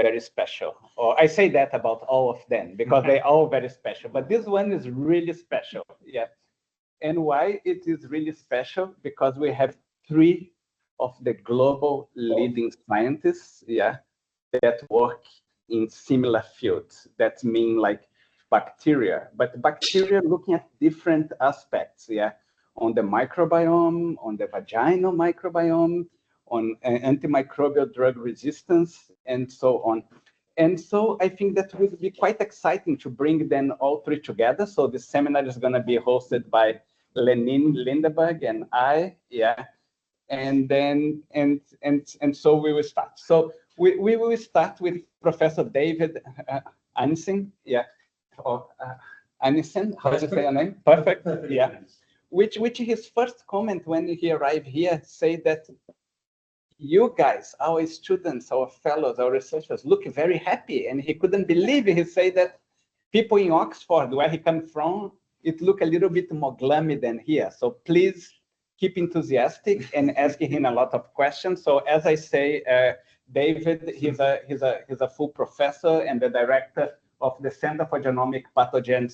very special. Or I say that about all of them because they're all very special, but this one is really special. Yeah. And why it is really special? Because we have 3 of the global leading scientists, yeah, that work in similar fields. That mean like bacteria, but bacteria looking at different aspects, yeah, on the microbiome, on the vaginal microbiome, on antimicrobial drug resistance, and so on. And so I think that would be quite exciting to bring them all 3 together. So the seminar is going to be hosted by Lenin Lindeberg and I, yeah. And then, and so we will start. So we will start with Professor David Aanensen, yeah, or Aanensen, how do you say your name? Perfect, yeah. Which his first comment when he arrived here say that you guys, our students, our fellows, our researchers look very happy, and he couldn't believe it. He said that people in Oxford, where he comes from, it look a little bit more gloomy than here. So please keep enthusiastic and asking him a lot of questions. So as I say, David, he's a full professor and the director of the Center for Genomic Pathogen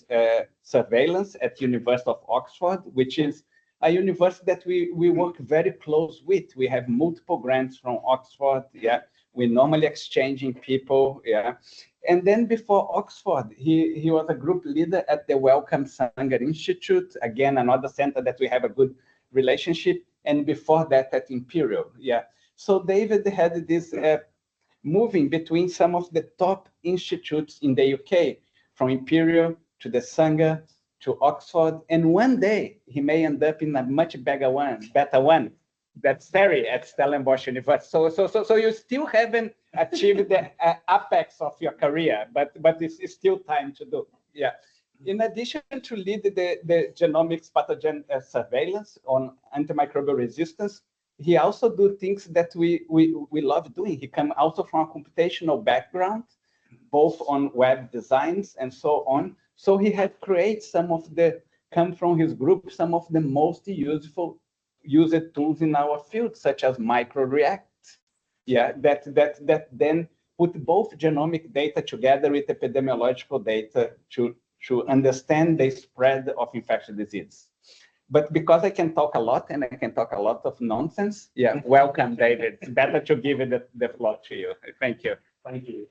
Surveillance at University of Oxford, which is a university that we work very close with. We have multiple grants from Oxford. Yeah, we normally exchanging people. Yeah, and then before Oxford, he was a group leader at the Wellcome Sanger Institute. Again, another center that we have a good relationship. And before that, at Imperial. Yeah. So David had this moving between some of the top institutes in the UK, from Imperial to the Sanger to Oxford, and one day he may end up in a much better one, that's CERI at Stellenbosch University. So you still haven't achieved the apex of your career, but it's still time to do. Yeah. In addition to lead the genomics pathogen surveillance on antimicrobial resistance, he also do things that we love doing. He come also from a computational background, both on web designs and so on. So he had created come from his group, some of the most useful used tools in our field, such as MicroReact. Yeah, that then put both genomic data together with epidemiological data to understand the spread of infectious disease. But because I can talk a lot and I can talk a lot of nonsense, yeah, welcome, David. It's better to give it the floor to you. Thank you. Thank you.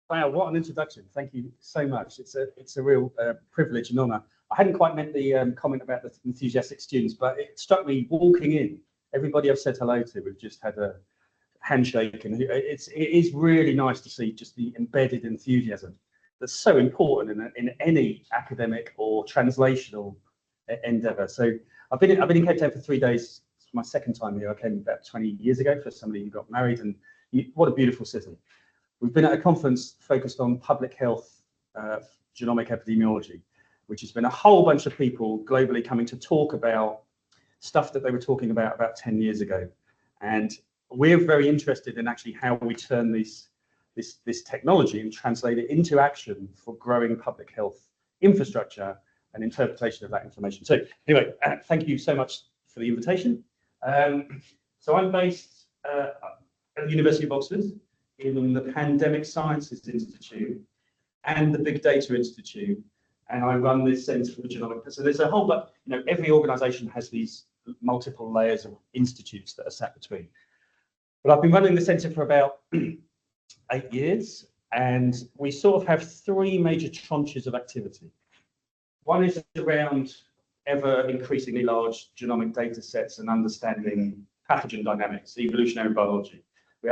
Wow, what an introduction. Thank you so much. It's a real privilege and honor. I hadn't quite meant the comment about the enthusiastic students, but it struck me walking in, everybody I've said hello to, we've just had a handshake, and it is really nice to see just the embedded enthusiasm that's so important in any academic or translational endeavor. So I've been in Cape Town for 3 days. It's my second time here. I came about 20 years ago for somebody who got married, and what a beautiful city. We've been at a conference focused on public health, genomic epidemiology, which has been a whole bunch of people globally coming to talk about stuff that they were talking about 10 years ago. And we're very interested in actually how we turn this technology and translate it into action for growing public health infrastructure and interpretation of that information. So anyway, thank you so much for the invitation. So I'm based at the University of Oxford in the Pandemic Sciences Institute and the Big Data Institute, and I run this Centre for Genomic. So there's a whole bunch, every organisation has these multiple layers of institutes that are sat between. But I've been running the centre for about 8 years, and we sort of have 3 major tranches of activity. One is around ever increasingly large genomic data sets and understanding pathogen dynamics, evolutionary biology.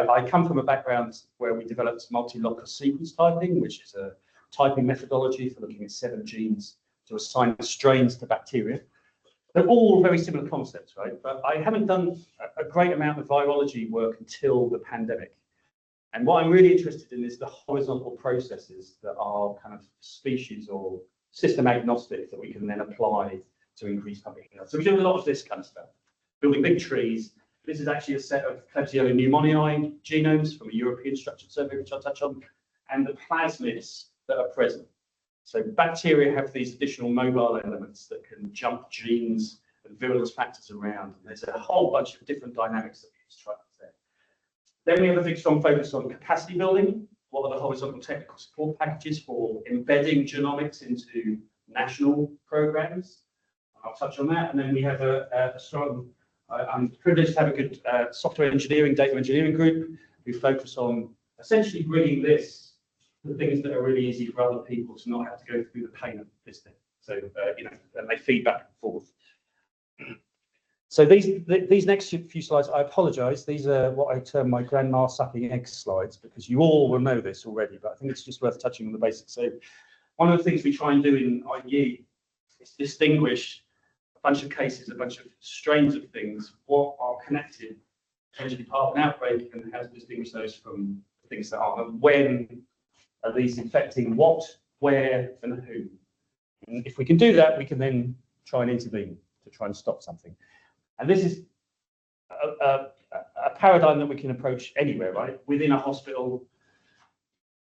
I come from a background where we developed multi-locus sequence typing, which is a typing methodology for looking at 7 genes to assign strains to bacteria. They're all very similar concepts, right? But I haven't done a great amount of virology work until the pandemic. And what I'm really interested in is the horizontal processes that are kind of species or system agnostic that we can then apply to increase public health. So we do a lot of this kind of stuff, building big trees. This is actually a set of Klebsiella pneumoniae genomes from a European structured survey, which I'll touch on, and the plasmids that are present. So bacteria have these additional mobile elements that can jump genes and virulence factors around. And there's a whole bunch of different dynamics that we use to try to say. Then we have a big strong focus on capacity building. What are the horizontal technical support packages for embedding genomics into national programs? I'll touch on that. And then we have a strong, I'm privileged to have a good software engineering, data engineering group who focus on essentially bringing this to things that are really easy for other people to not have to go through the pain of this thing. So, you know, and they feed back and forth. So these next few slides, I apologise. These are what I term my grandma sucking eggs slides, because you all will know this already, but I think it's just worth touching on the basics. So one of the things we try and do in IE is distinguish a bunch of cases, a bunch of strains of things, what are connected, potentially part of an outbreak, and how to distinguish those from things that aren't. And when are these infecting what, where, and who? And if we can do that, we can then try and intervene to try and stop something. And this is a paradigm that we can approach anywhere, right? Within a hospital,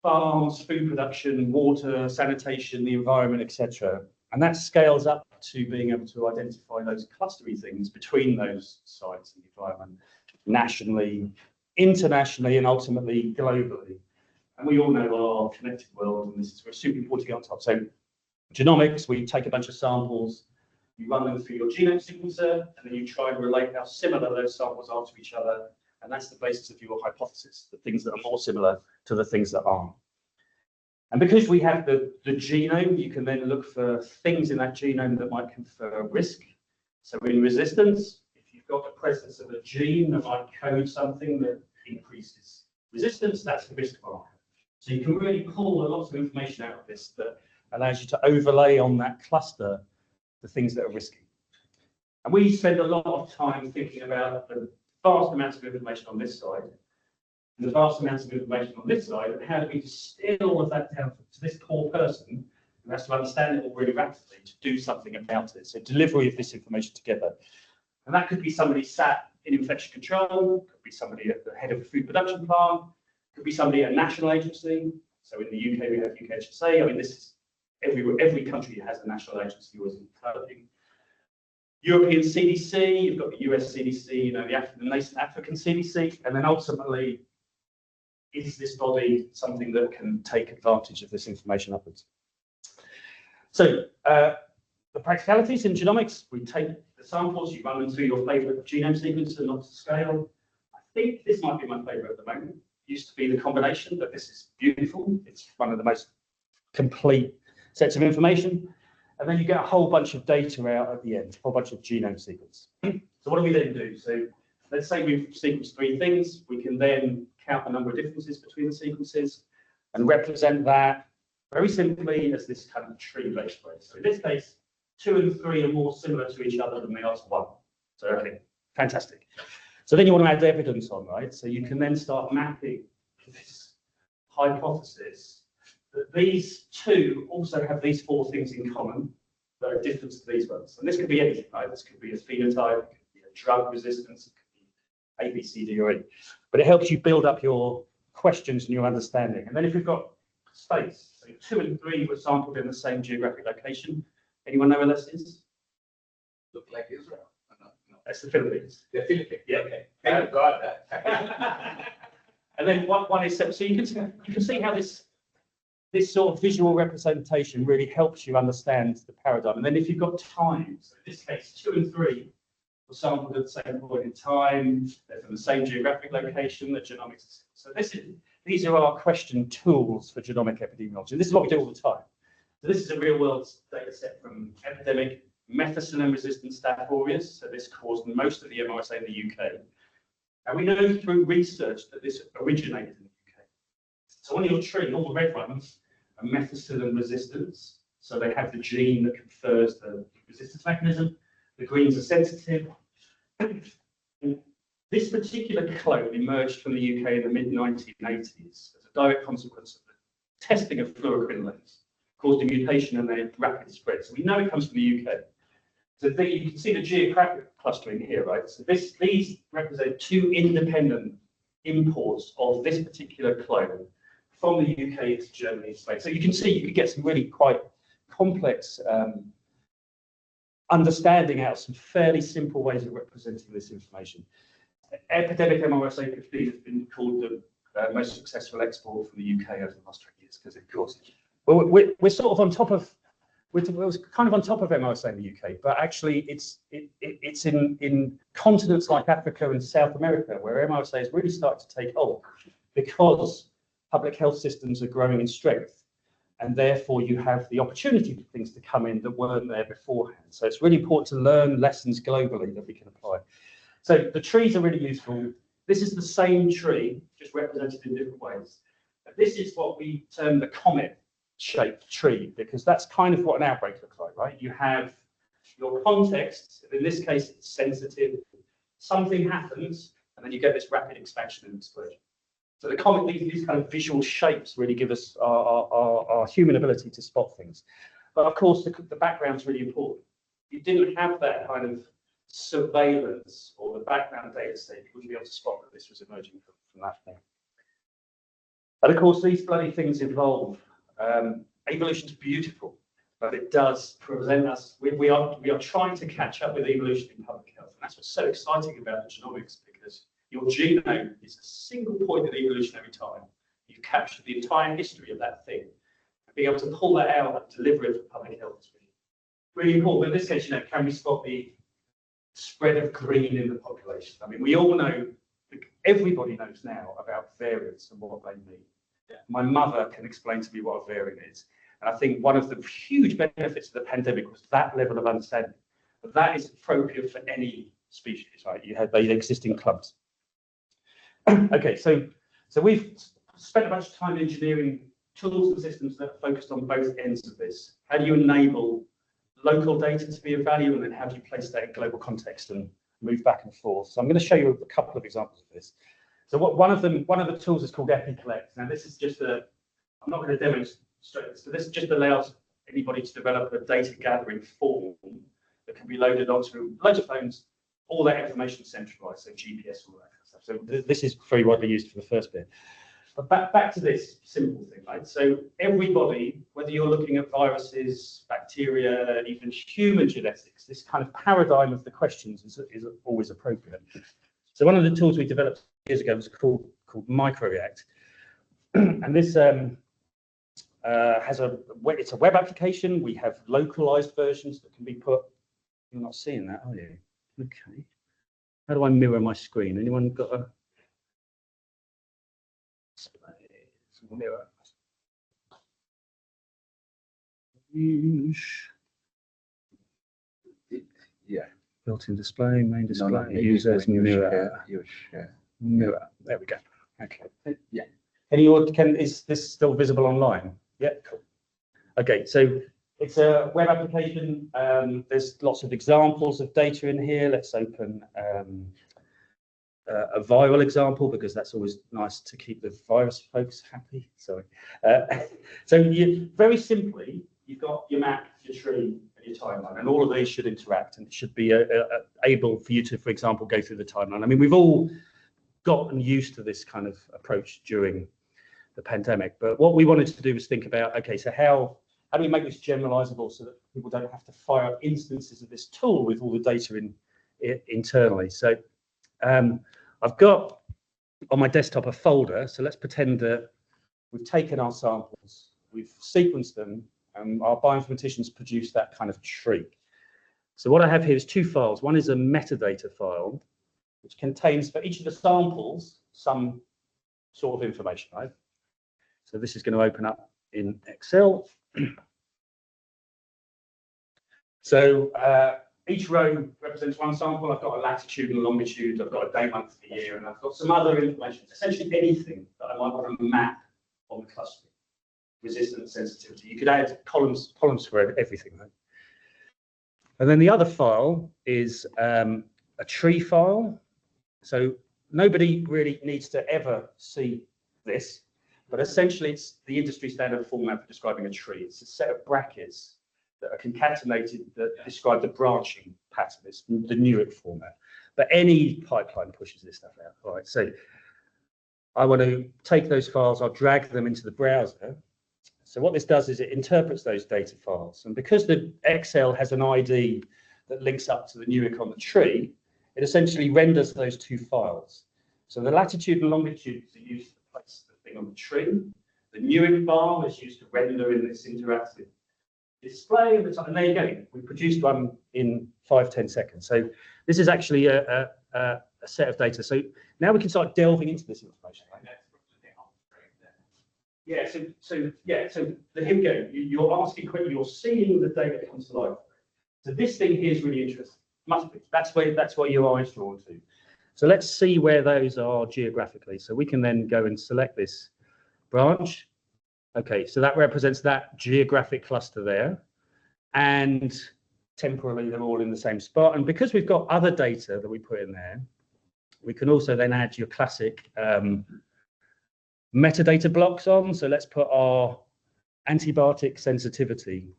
farms, food production, water, sanitation, the environment, etc. And that scales up to being able to identify those clustery things between those sites in the environment, nationally, internationally, and ultimately globally. And we all know our connected world, and this is super important to get on top. So genomics, we take a bunch of samples, you run them through your genome sequencer, and then you try and relate how similar those samples are to each other. And that's the basis of your hypothesis, the things that are more similar to the things that aren't. And because we have the genome, you can then look for things in that genome that might confer risk. So in resistance, if you've got the presence of a gene that might code something that increases resistance, that's the risk marker. So you can really pull a lot of information out of this that allows you to overlay on that cluster the things that are risky. And we spend a lot of time thinking about the vast amounts of information on this side, and the vast amounts of information on this side, and how do we distill all of that down to this poor person who has to understand it all really rapidly to do something about it. So delivery of this information together. And that could be somebody sat in infection control, could be somebody at the head of a food production plant, could be somebody at a national agency. So in the UK, we have UKHSA. I mean, this is every country has a national agency always developing. European CDC, you've got the US CDC, you know, the nascent African CDC, and then ultimately, is this body something that can take advantage of this information upwards? So the practicalities in genomics, we take the samples, you run them through your favourite genome sequencer, not to scale. I think this might be my favourite at the moment. Used to be the combination, but this is beautiful. It's one of the most complete sets of information. And then you get a whole bunch of data out at the end, a whole bunch of genome sequence. So what do we then do? So let's say we've sequenced 3 things. We can then count the number of differences between the sequences and represent that very simply as this kind of tree-based way. So in this case, 2 and 3 are more similar to each other than they are to 1. So okay, fantastic. So then you want to add evidence on, right? So you can then start mapping this hypothesis that these 2 also have these 4 things in common that are different to these ones. And this could be anything, right? This could be a phenotype, it could be a drug resistance, it could be A, B, C, D, or E. But it helps you build up your questions and your understanding. And then if you've got space, so 2 and 3 were sampled in the same geographic location. Anyone know where this is? Look like Israel. No. That's the Philippines. The Philippines. Yeah. Okay. Thank God. And then one is, so you can see how this sort of visual representation really helps you understand the paradigm. And then if you've got time, so in this case, 2 and 3 were sampled at the same point in time, they're from the same geographic location, the genomics. So these are our question tools for genomic epidemiology. This is what we do all the time. So this is a real world data set from epidemic methicillin-resistant Staph aureus. So this caused most of the MRSA in the UK. And we know through research that this originated in the UK. So on your tree, all the red ones are methicillin resistance. So they have the gene that confers the resistance mechanism. The greens are sensitive. This particular clone emerged from the UK in the mid-1980s as a direct consequence of the testing of fluoroquinolones, caused a mutation and then rapid spread. So we know it comes from the UK. So you can see the geographic clustering here, right? So these represent 2 independent imports of this particular clone from the UK into Germany and Spain. So you can see you could get some really quite complex understanding out of some fairly simple ways of representing this information. epidemic MRSA15 has been called the most successful export from the UK over the last 20 years because, of course, well, we're sort of on top of, it was kind of on top of MRSA in the UK, but actually it's in continents like Africa and South America where MRSA has really started to take hold because public health systems are growing in strength, and therefore you have the opportunity for things to come in that weren't there beforehand. So it's really important to learn lessons globally that we can apply. So the trees are really useful. This is the same tree, just represented in different ways. This is what we term the comet-shaped tree, because that's kind of what an outbreak looks like, right? You have your context, in this case it's sensitive, something happens, and then you get this rapid expansion and explosion. So the comet, these kind of visual shapes really give us our human ability to spot things. But of course, the background's really important. You didn't have that kind of surveillance or the background data set, you wouldn't be able to spot that this was emerging from that thing. And of course, these bloody things evolve. Evolution's beautiful, but it does present us. We are trying to catch up with evolution in public health, and that's what's so exciting about genomics, because your genome is a single point of evolutionary time. You've captured the entire history of that thing. And being able to pull that out and deliver it for public health is really important. But in this case, can we spot the spread of green in the population? I mean, we all know, everybody knows now about variants and what they mean. Yeah. My mother can explain to me what a variant is. And I think one of the huge benefits of the pandemic was that level of understanding. But that is appropriate for any species, right? They exist in clumps. Okay, so we've spent a bunch of time engineering tools and systems that are focused on both ends of this. How do you enable local data to be of value, and then how do you place that in global context and move back and forth? So I'm going to show you a couple of examples of this. So one of the tools is called EpiCollect. Now this is just I'm not going to demonstrate this, but this just allows anybody to develop a data gathering form that can be loaded onto loads of phones, all that information centralized, so GPS, all that kind of stuff. So this is very widely used for the first bit. But back to this simple thing, right? So everybody, whether you're looking at viruses, bacteria, even human genetics, this kind of paradigm of the questions is always appropriate. So one of the tools we developed years ago was called MicroReact, and this it's a web application. We have localized versions that can be put. You're not seeing that, are you? Okay. How do I mirror my screen? Anyone got a mirror? Yeah. Built-in display, main display, No, users, mirror. Mirror. There we go. Okay. Yeah. Is this still visible online? Yeah, cool. Okay, so it's a web application. There's lots of examples of data in here. Let's open a viral example, because that's always nice to keep the virus folks happy. Sorry. So very simply, you've got your map, your tree, and your timeline, and all of these should interact, and it should be able for you to, for example, go through the timeline. I mean, we've all gotten used to this kind of approach during the pandemic, but what we wanted to do was think about, okay, so how do we make this generalizable so that people don't have to fire up instances of this tool with all the data internally? So I've got on my desktop a folder. So let's pretend that we've taken our samples, we've sequenced them, and our bioinformaticians produce that kind of tree. So what I have here is two files. One is a metadata file, which contains for each of the samples some sort of information, right? So this is going to open up in Excel. So each row represents one sample. I've got a latitude and a longitude. I've got a day, month, of the year, and I've got some other information. Essentially anything that I might want to map on the cluster. Resistance, sensitivity. You could add columns for everything, right? And then the other file is a tree file. So nobody really needs to ever see this, but essentially it's the industry standard format for describing a tree. It's a set of brackets that are concatenated that describe the branching pattern. It's the Newick format. But any pipeline pushes this stuff out. All right, so I want to take those files, I'll drag them into the browser. So what this does is it interprets those data files. And because the Excel has an ID that links up to the Newick on the tree, it essentially renders those two files. So the latitude and longitudes are used to place the thing on the tree. The Newick bar is used to render in this interactive display. And there you go. We produced one in 5-10 seconds. So this is actually a set of data. So now we can start delving into this information. Right? Yeah. So here we go. You're asking quickly. You're seeing the data that comes to life. So this thing here is really interesting. Must be. That's what your eyes drawn to. So let's see where those are geographically. So we can then go and select this branch. Okay, so that represents that geographic cluster there. And temporally, they're all in the same spot. And because we've got other data that we put in there, we can also then add your classic metadata blocks on. So let's put our antibiotic sensitivity.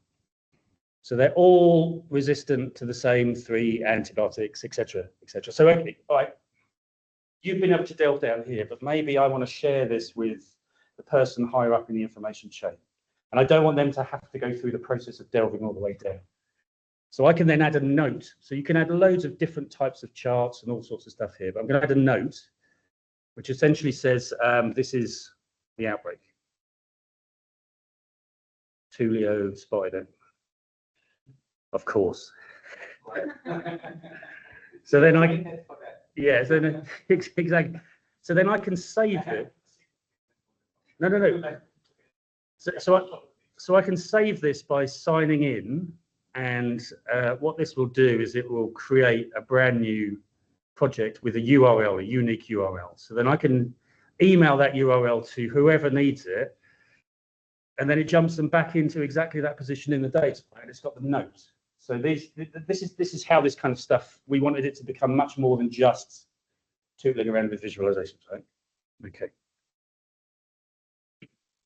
So they're all resistant to the same 3 antibiotics, etc., etc. So, okay, all right, you've been able to delve down here, but maybe I want to share this with the person higher up in the information chain. And I don't want them to have to go through the process of delving all the way down. So I can then add a note. So you can add loads of different types of charts and all sorts of stuff here, but I'm going to add a note, which essentially says this is the outbreak. Tulio spider. Of course. So then exactly. So then I can save it. No. So I can save this by signing in, and what this will do is it will create a brand new project with a URL, a unique URL. So then I can email that URL to whoever needs it, and then it jumps them back into exactly that position in the data, and it's got the note. So this is how this kind of stuff, we wanted it to become much more than just tootling around with visualizations, right? Okay.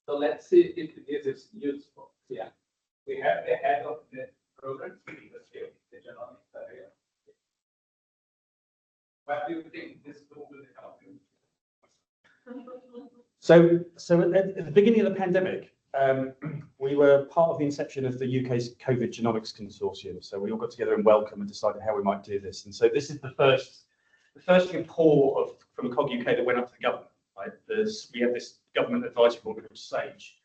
So let's see if this is useful. Yeah, we have the head of the program, the genomics area. What do you think this tool will help you? So at the beginning of the pandemic, we were part of the inception of the UK's COVID Genomics Consortium. So we all got together in Welcome and decided how we might do this. And so this is the first report from COG UK that went up to the government. Right? We have this government advisory board called SAGE,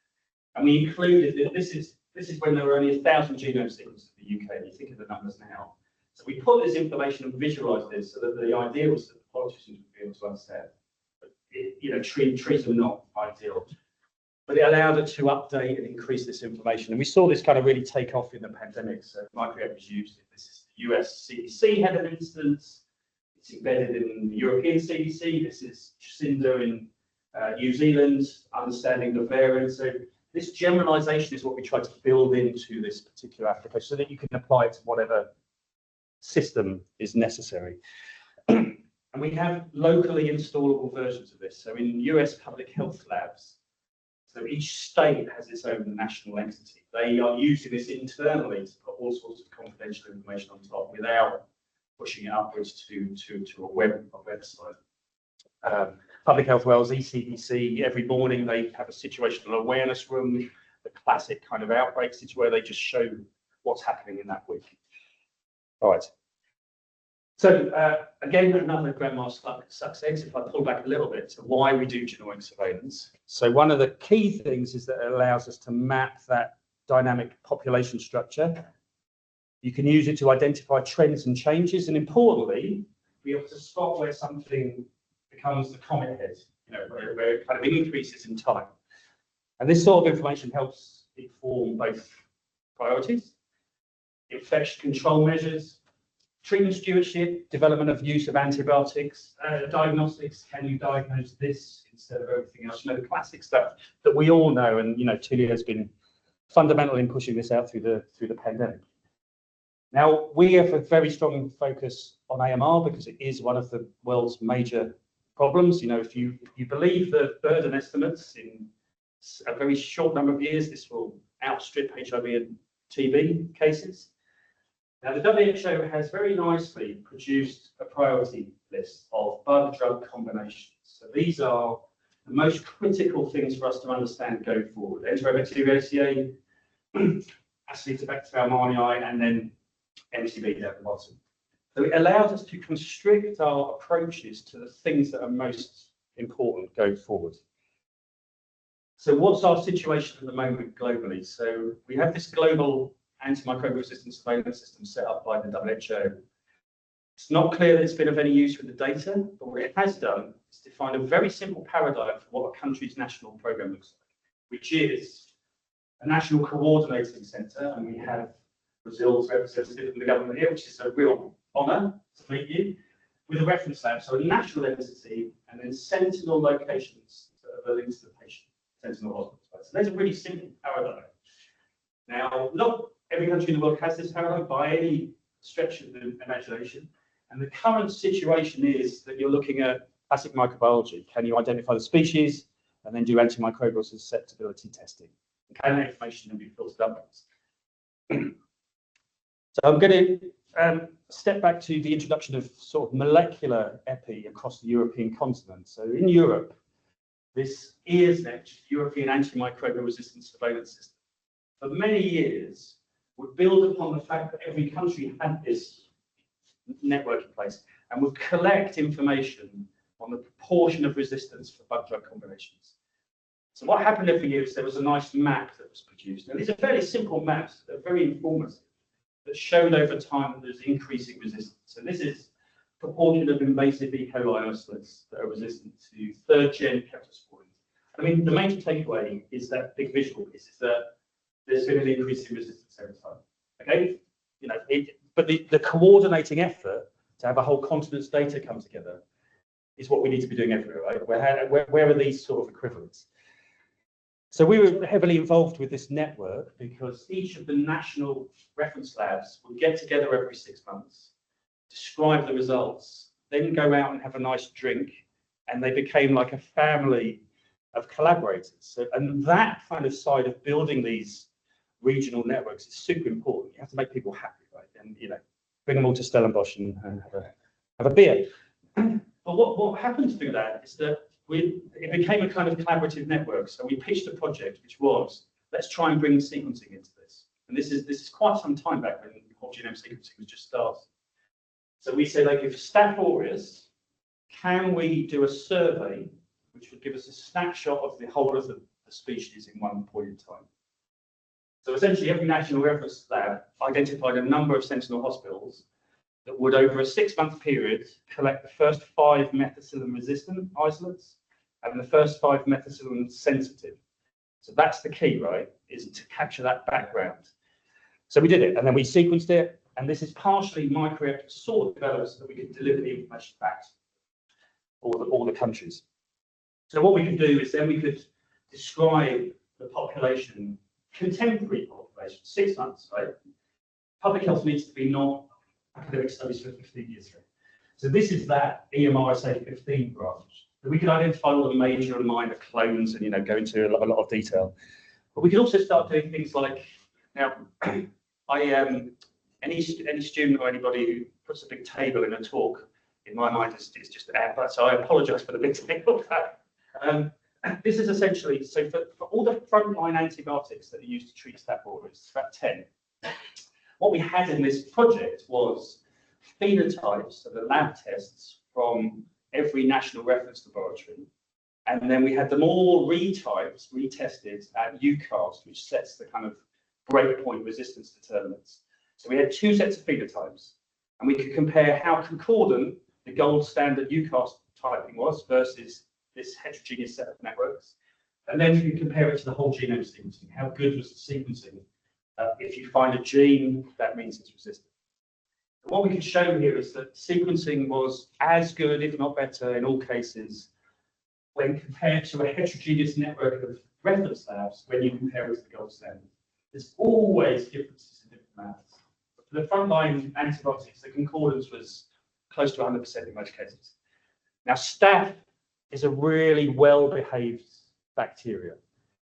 and we included that this is when there were only 1,000 genome sequences in the UK. And you think of the numbers now. So we put this information and visualised this so that the idea was that the politicians would be able to understand. But, trees are not ideal. But it allowed it to update and increase this information. And we saw this kind of really take off in the pandemic. So Microbe was used. This is the US CDC had an instance. It's embedded in the European CDC. This is Jacinda in New Zealand, understanding the variants. So this generalization is what we try to build into this particular application so that you can apply it to whatever system is necessary. And we have locally installable versions of this. So in US public health labs, so each state has its own national entity. They are using this internally to put all sorts of confidential information on top without pushing it upwards to a website. Public Health Wales, ECDC, every morning they have a situational awareness room, the classic kind of outbreak situation where they just show what's happening in that week. All right. So again, another grandma success, if I pull back a little bit to why we do genomic surveillance. So one of the key things is that it allows us to map that dynamic population structure. You can use it to identify trends and changes, and importantly, be able to spot where something becomes the comet head, where it kind of increases in time. And this sort of information helps inform both priorities, infection control measures, treatment stewardship, development of use of antibiotics, diagnostics. Can you diagnose this instead of everything else? The classic stuff that we all know, and Tulio has been fundamental in pushing this out through the pandemic. Now we have a very strong focus on AMR because it is one of the world's major problems. If you believe the burden estimates, in a very short number of years, this will outstrip HIV and TB cases. Now, the WHO has very nicely produced a priority list of bug-drug combinations. So these are the most critical things for us to understand going forward. Enterobacteriaceae, Acinetobacter baumannii, and then MTB down the bottom. So it allows us to constrict our approaches to the things that are most important going forward. So what's our situation at the moment globally? So we have this global antimicrobial resistance surveillance system set up by the WHO. It's not clear that it's been of any use with the data, but what it has done is define a very simple paradigm for what a country's national program looks like, which is a national coordinating centre, and we have Brazil's representative in the government here, which is a real honour to meet you, with a reference lab, so a national entity, and then sentinel locations that are linked to the patient, sentinel hospitals. So there's a really simple paradigm. Now, not every country in the world has this paradigm by any stretch of the imagination, and the current situation is that you're looking at classic microbiology. Can you identify the species and then do antimicrobial susceptibility testing? And can that information be filtered upwards? So I'm going to step back to the introduction of sort of molecular epi across the European continent. So in Europe, this EARSnet, European Antimicrobial Resistance Surveillance System, for many years would build upon the fact that every country had this network in place and would collect information on the proportion of resistance for bug-drug combinations. So what happened every year is there was a nice map that was produced. And these are fairly simple maps that are very informative, that showed over time that there's increasing resistance. So this is proportion of invasive E. coli isolates that are resistant to third-gen cephalosporins. I mean, the main takeaway is that big visual piece is that there's been an increase in resistance over time. Okay, you know, but the coordinating effort to have a whole continent's data come together is what we need to be doing everywhere, right? Where are these sort of equivalents? So we were heavily involved with this network because each of the national reference labs would get together every 6 months, describe the results, then go out and have a nice drink, and they became like a family of collaborators. So, and that kind of side of building these regional networks is super important. You have to make people happy, right? And you know, bring them all to Stellenbosch and have a beer. But what happened through that is that it became a kind of collaborative network. So we pitched a project which was, let's try and bring sequencing into this. And this is quite some time back when whole genome sequencing was just starting. So we said, like, if Staph aureus, can we do a survey which would give us a snapshot of the whole of the species in one point in time? So essentially, every national reference lab identified a number of sentinel hospitals that would, over a 6-month period, collect the first 5 methicillin-resistant isolates and the first 5 methicillin-sensitive. So that's the key, right, is to capture that background. So we did it, and then we sequenced it, and this is partially microreactor sort of developed so that we could deliver the information back to all the countries. So what we could do is then we could describe the population, contemporary population, 6 months, right? Public health needs to be not academic studies for 15 years ago. So this is that EMR SA15 branch. We could identify all the major and minor clones and, you know, go into a lot of detail. But we could also start doing things like, now, any student or anybody who puts a big table in a talk, in my mind, is just an app. So I apologise for the big table. This is essentially, so for all the frontline antibiotics that are used to treat Staph aureus, it's about 10. What we had in this project was phenotypes of the lab tests from every national reference laboratory. And then we had them all retested at UCAST, which sets the kind of breakpoint resistance determinants. So we had 2 sets of phenotypes, and we could compare how concordant the gold standard UCAST typing was versus this heterogeneous set of networks. And then you compare it to the whole genome sequencing. How good was the sequencing? If you find a gene, that means it's resistant. What we can show here is that sequencing was as good, if not better, in all cases, when compared to a heterogeneous network of reference labs, when you compare it to the gold standard. There's always differences in different labs. For the frontline antibiotics, the concordance was close to 100% in most cases. Now, Staph is a really well-behaved bacteria.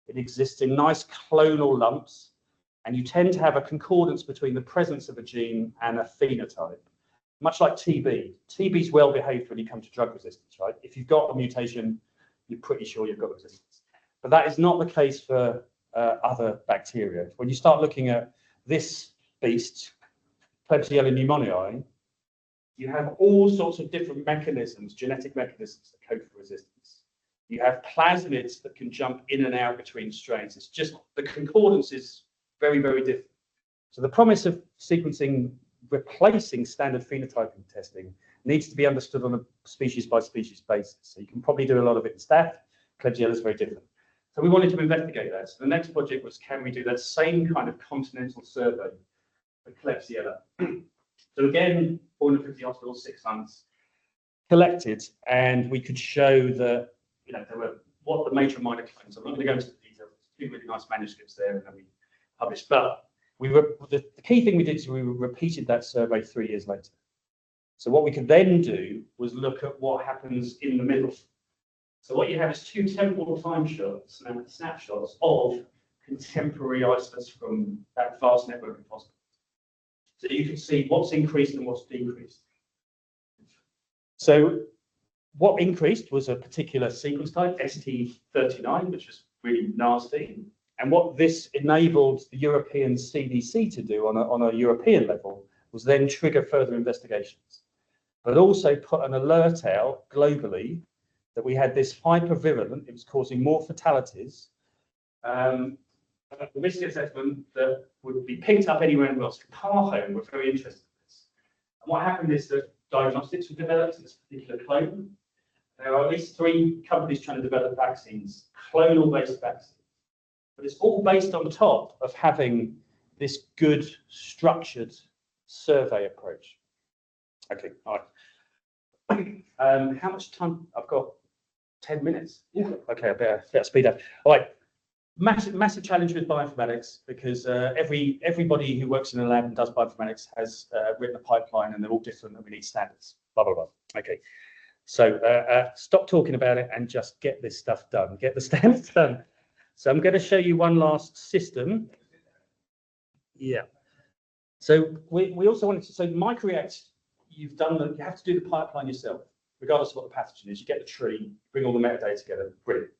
It exists in nice clonal lumps, and you tend to have a concordance between the presence of a gene and a phenotype, much like TB. TB is well-behaved when you come to drug resistance, right? If you've got a mutation, you're pretty sure you've got resistance. But that is not the case for other bacteria. When you start looking at this beast, Klebsiella pneumoniae, You have all sorts of different mechanisms, genetic mechanisms that code for resistance. You have plasmids that can jump in and out between strains. It's just the concordance is very, very different. So the promise of sequencing replacing standard phenotyping testing needs to be understood on a species by species basis. So you can probably do a lot of it in staph. Klebsiella is very different. So we wanted to investigate that. So the next project was, can we do that same kind of continental survey for Klebsiella? So again, 450 hospitals, 6 months, collected, and we could show that, you know, there were what the major and minor claims. I'm not going to go into the details. There's 2 really nice manuscripts there, and then we published. But the key thing we did is we repeated that survey 3 years later. So what we could then do was look at what happens in the middle. So what you have is 2 temporal time shots, snapshots of contemporary isolates from that vast network of hospitals. So you can see what's increased and what's decreased. So what increased was a particular sequence type, ST39, which was really nasty. And what this enabled the European CDC to do on a European level was then trigger further investigations, but also put an alert out globally that we had this hypervirulent, it was causing more fatalities, the risk assessment that would be picked up anywhere in the world. Pathogen were very interested in this. And what happened is that diagnostics were developed in this particular clone. There are at least 3 companies trying to develop vaccines, clonal-based vaccines. But it's all based on top of having this good structured survey approach. Okay, all right. How much time? I've got 10 minutes. Yeah. Okay, I better speed up. All right. Massive challenge with bioinformatics because everybody who works in a lab and does bioinformatics has written a pipeline and they're all different and we need standards. Blah blah blah. Okay. So stop talking about it and just get this stuff done. Get the standards done. So I'm going to show you one last system. Yeah. So we also wanted to, so MicroReact, you have to do the pipeline yourself, regardless of what the pathogen is. You get the tree, bring all the metadata together, brilliant.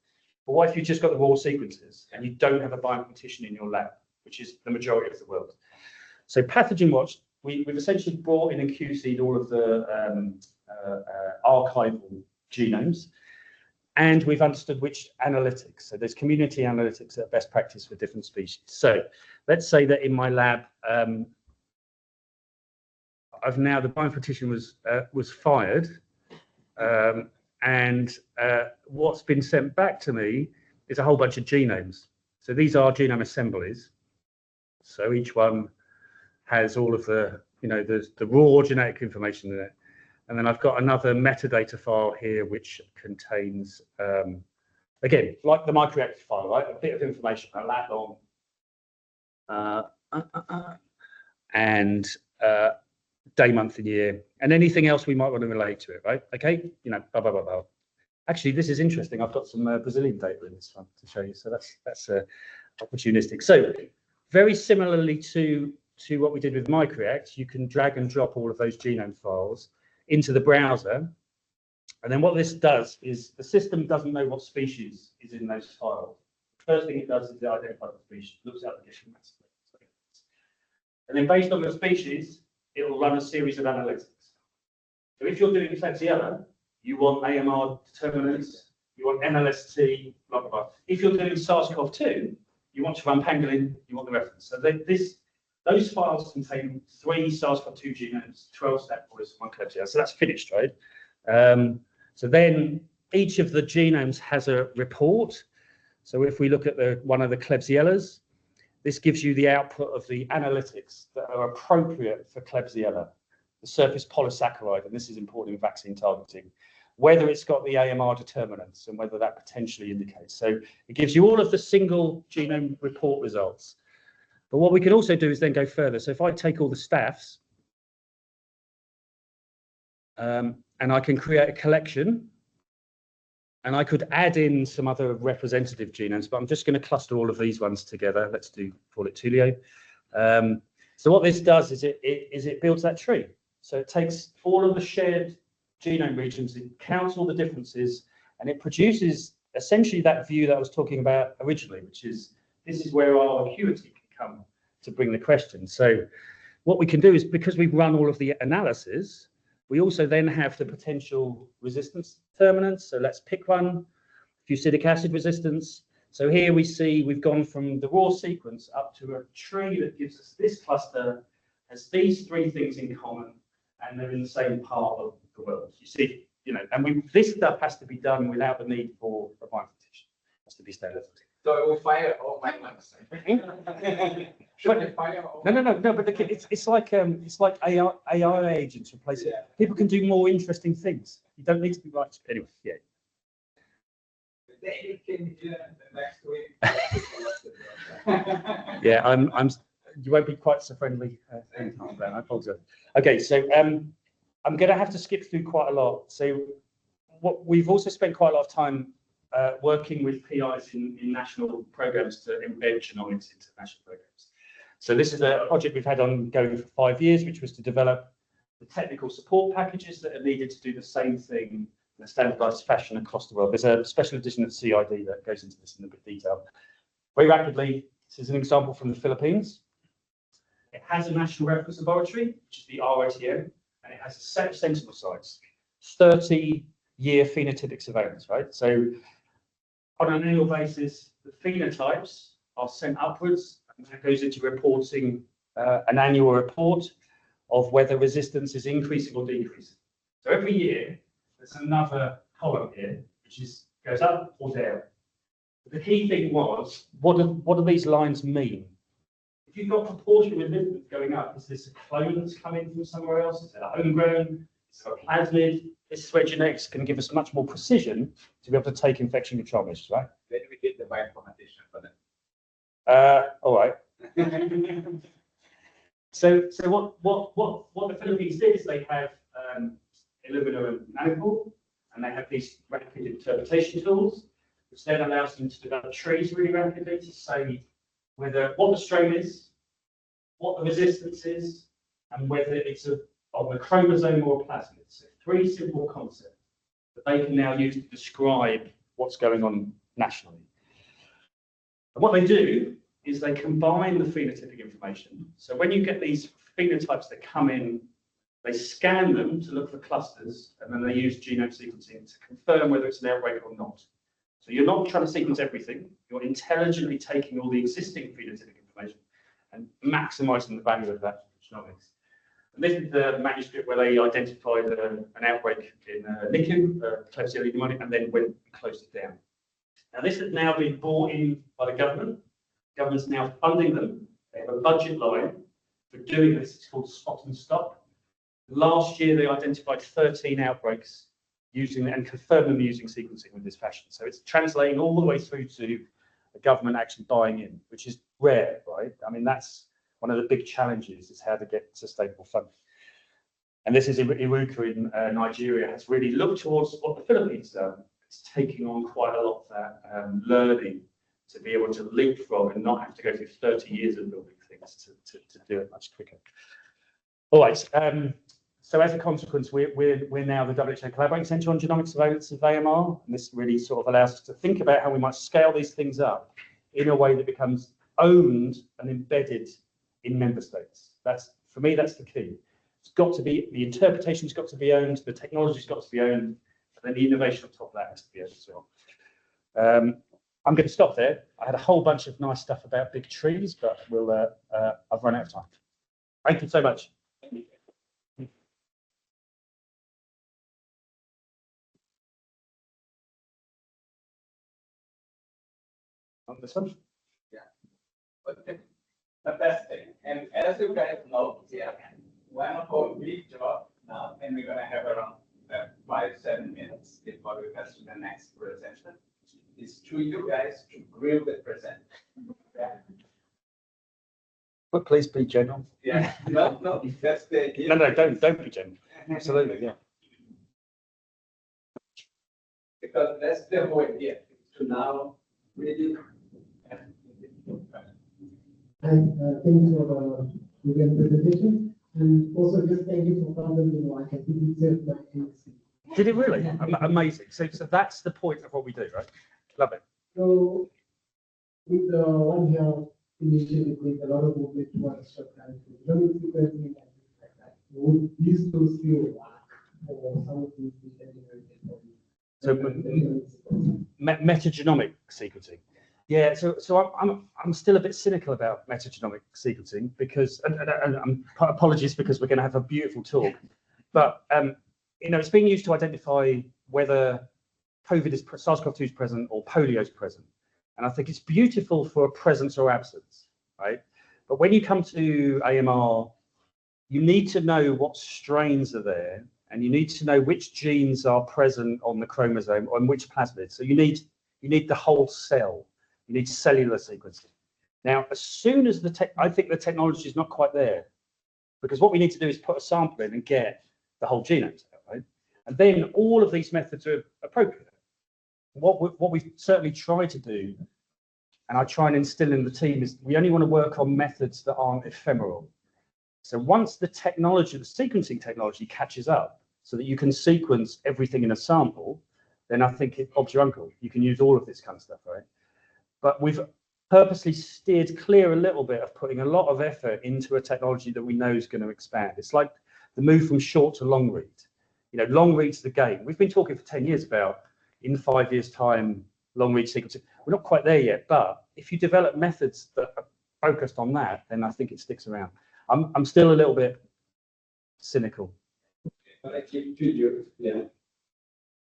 But what if you've just got the raw sequences and you don't have a bioinformatician in your lab, which is the majority of the world? So Pathogen Watch, we've essentially brought in and QC'd all of the archival genomes, and we've understood which analytics. So there's community analytics that are best practice for different species. So let's say that in my lab, the bioinformatician was fired, and what's been sent back to me is a whole bunch of genomes. So these are genome assemblies. So each one has all of the, there's the raw genetic information in it. And then I've got another metadata file here, which contains, again, like the MicroReact file, right? A bit of information, a lab on, and day, month, and year, and anything else we might want to relate to it, right? Okay, blah, blah, blah, blah. Actually, this is interesting. I've got some Brazilian data in this one to show you. So that's opportunistic. So very similarly to what we did with MicroReact, you can drag and drop all of those genome files into the browser. And then what this does is the system doesn't know what species is in those files. The first thing it does is it identifies the species, looks at the different methods. And then based on the species, it will run a series of analytics. So if you're doing Klebsiella, you want AMR determinants, you want NLST, blah, blah, blah. If you're doing SARS-CoV-2, you want to run pangolin, you want the reference. So those files contain 3 SARS-CoV-2 genomes, 12 staphylococcus, 1 Klebsiella. So that's finished, right? So then each of the genomes has a report. So if we look at one of the Klebsiellas, this gives you the output of the analytics that are appropriate for Klebsiella, the surface polysaccharide, and this is important in vaccine targeting, whether it's got the AMR determinants and whether that potentially indicates. So it gives you all of the single genome report results. But what we can also do is then go further. So if I take all the staphs, and I can create a collection, and I could add in some other representative genomes, but I'm just going to cluster all of these ones together. Let's call it Tulio. So what this does is it builds that tree. So it takes all of the shared genome regions, it counts all the differences, and it produces essentially that view that I was talking about originally, which is this is where our acuity can come to bring the question. So what we can do is, because we've run all of the analysis, We also then have the potential resistance determinants. So let's pick one, fusidic acid resistance. So here we see we've gone from the raw sequence up to a tree that gives us this cluster, has these three things in common, and they're in the same part of the world. You see, and this stuff has to be done without the need for a bioinformatician. It has to be standard. So it will fire all my ones. Should I fire all? No. But it's like AI agents replacing. Yeah. People can do more interesting things. You don't need to be right. Anyway, yeah. They can do the next week. Yeah, I'm. You won't be quite so friendly. I apologize. Okay, so I'm going to have to skip through quite a lot. So what we've also spent quite a lot of time working with PIs in national programs to embed genomics into national programs. So this is a project we've had ongoing for 5 years, which was to develop the technical support packages that are needed to do the same thing in a standardized fashion across the world. There's a special edition of CID that goes into this in a bit of detail. Very rapidly, this is an example from the Philippines. It has a national reference laboratory, which is the RITM, and it has a set of sentinel sites, 30-year phenotypic surveillance, right? So on an annual basis, the phenotypes are sent upwards, and that goes into reporting an annual report of whether resistance is increasing or decreasing. So every year, there's another column here, which goes up or down. But the key thing was, what do these lines mean? If you've got proportion resistance going up, is this a clone that's coming from somewhere else? Is it a homegrown? Is it a plasmid? This is where genetics can give us much more precision to be able to take infection control measures, right? Then we did the bioinformatics for that. All right. So what the Philippines did is they have Illumina and Manifold, and they have these rapid interpretation tools, which then allows them to develop trees really rapidly to say what the strain is, what the resistance is, and whether it's of a chromosome or a plasmid. So 3 simple concepts that they can now use to describe what's going on nationally. And what they do is they combine the phenotypic information. So when you get these phenotypes that come in, they scan them to look for clusters, and then they use genome sequencing to confirm whether it's an outbreak or not. So you're not trying to sequence everything. You're intelligently taking all the existing phenotypic information and maximizing the value of that genomics. And this is the manuscript where they identified an outbreak in NICU, Klebsiella pneumoniae, and then went and closed it down. Now this has now been brought in by the government. The government's now funding them. They have a budget line for doing this. It's called Spot and Stop. Last year, they identified 13 outbreaks and confirmed them using sequencing in this fashion. So it's translating all the way through to the government actually buying in, which is rare, right? I mean, that's one of the big challenges, is how to get sustainable funding. And this is Iruka in Nigeria has really looked towards what the Philippines done. It's taking on quite a lot of that learning to be able to leapfrog and not have to go through 30 years of building things to do it much quicker. All right. So as a consequence, we're now the WHO Collaborating Centre on Genomic Surveillance of AMR, and this really sort of allows us to think about how we might scale these things up in a way that becomes owned and embedded in member states. For me, that's the key. It's got to be, the interpretation's got to be owned, the technology's got to be owned, and then the innovation on top of that has to be owned as well. I'm going to stop there. I had a whole bunch of nice stuff about big trees, but I've run out of time. Thank you so much. On this one? Yeah. Okay. Fantastic. And as you guys know, one of our big job now, and we're gonna have around 5-7 minutes before we pass to the next presentation, is to you guys to grill the presenter. Yeah. But please be general. Yeah. No, that's the idea. No, don't be general. Absolutely, yeah. Because that's the whole idea, to now really. And thank you for the brilliant presentation. And also just thank you for coming. I can deserve my MC. Did it really? Amazing. So that's the point of what we do, right? Love it. So with the One Health initiative, with a lot of movement towards structural genomic sequencing and things like that, would these two still work? for some of these we can generate from So metagenomic sequencing. Yeah, so I'm still a bit cynical about metagenomic sequencing because, and apologies because we're going to have a beautiful talk, but you know, it's being used to identify whether SARS-CoV-2 is present or polio is present, and I think it's beautiful for a presence or absence, right? But when you come to AMR, you need to know what strains are there, and you need to know which genes are present on the chromosome and which plasmid. So you need the whole cell. You need cellular sequencing. Now, as soon as I think the technology is not quite there, because what we need to do is put a sample in and get the whole genome, right? And then all of these methods are appropriate. What we certainly try to do, and I try and instill in the team, is we only want to work on methods that aren't ephemeral. So once the technology, the sequencing technology catches up so that you can sequence everything in a sample, then I think Bob's your uncle. You can use all of this kind of stuff, right? But we've purposely steered clear a little bit of putting a lot of effort into a technology that we know is going to expand. It's like the move from short to long read. You know, long read's the game. We've been talking for 10 years about, in 5 years' time, long read sequencing. We're not quite there yet, but if you develop methods that are focused on that, then I think it sticks around. I'm still a little bit cynical. But I keep to you, yeah.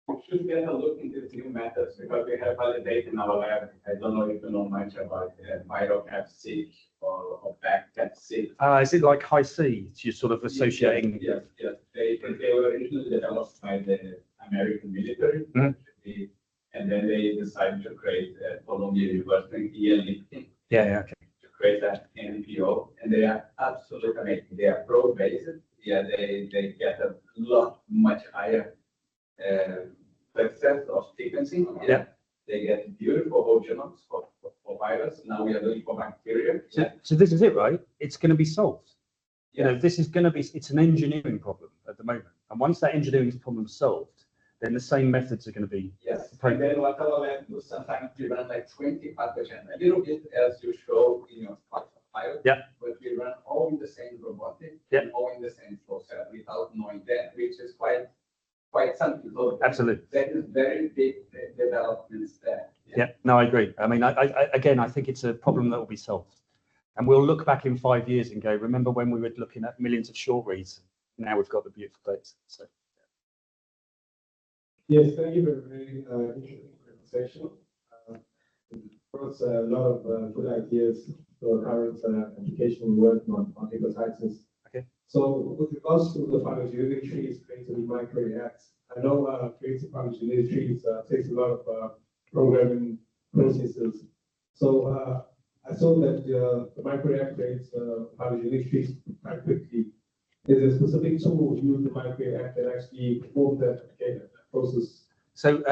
We should get a look into these new methods because we have validated in our lab. I don't know if you know much about viral capsid or back capsid. Is it like high C? You're sort of associating. Yes. They were originally developed by the American military, and then they decided to create Columbia University ELIPTIN. Yeah, okay. To create that NPO, and they are absolutely amazing. They are pro-based. Yeah, they get a much higher success of sequencing. Yeah. They get beautiful whole genomes for virus. Now we are doing for bacteria. So this is it, right? It's going to be solved. You know, this is going to be, it's an engineering problem at the moment. And once that engineering problem is solved, then the same methods are going to be. Yes. And then what our lab do sometimes we run like 20 pathogen, a little bit as you show in your file. Yeah. But we run all in the same robotic, and all in the same flow cell without knowing that, which is quite something. So Absolutely. That is very big developments there. Yeah, no, I agree. I mean, again, I think it's a problem that will be solved. And we'll look back in 5 years and go, remember when we were looking at millions of short reads? Now we've got the beautiful dates. So. Yes, thank you for a very interesting presentation. Brought a lot of good ideas for current educational work on hepatitis. Okay. So with regards to the phylogenetic trees created in microreacts, I know creating phylogenetic trees takes a lot of programming processes. So I saw that the microreact creates phylogenetic trees quite quickly. Is there a specific tool used in the microreact that actually performs that process? So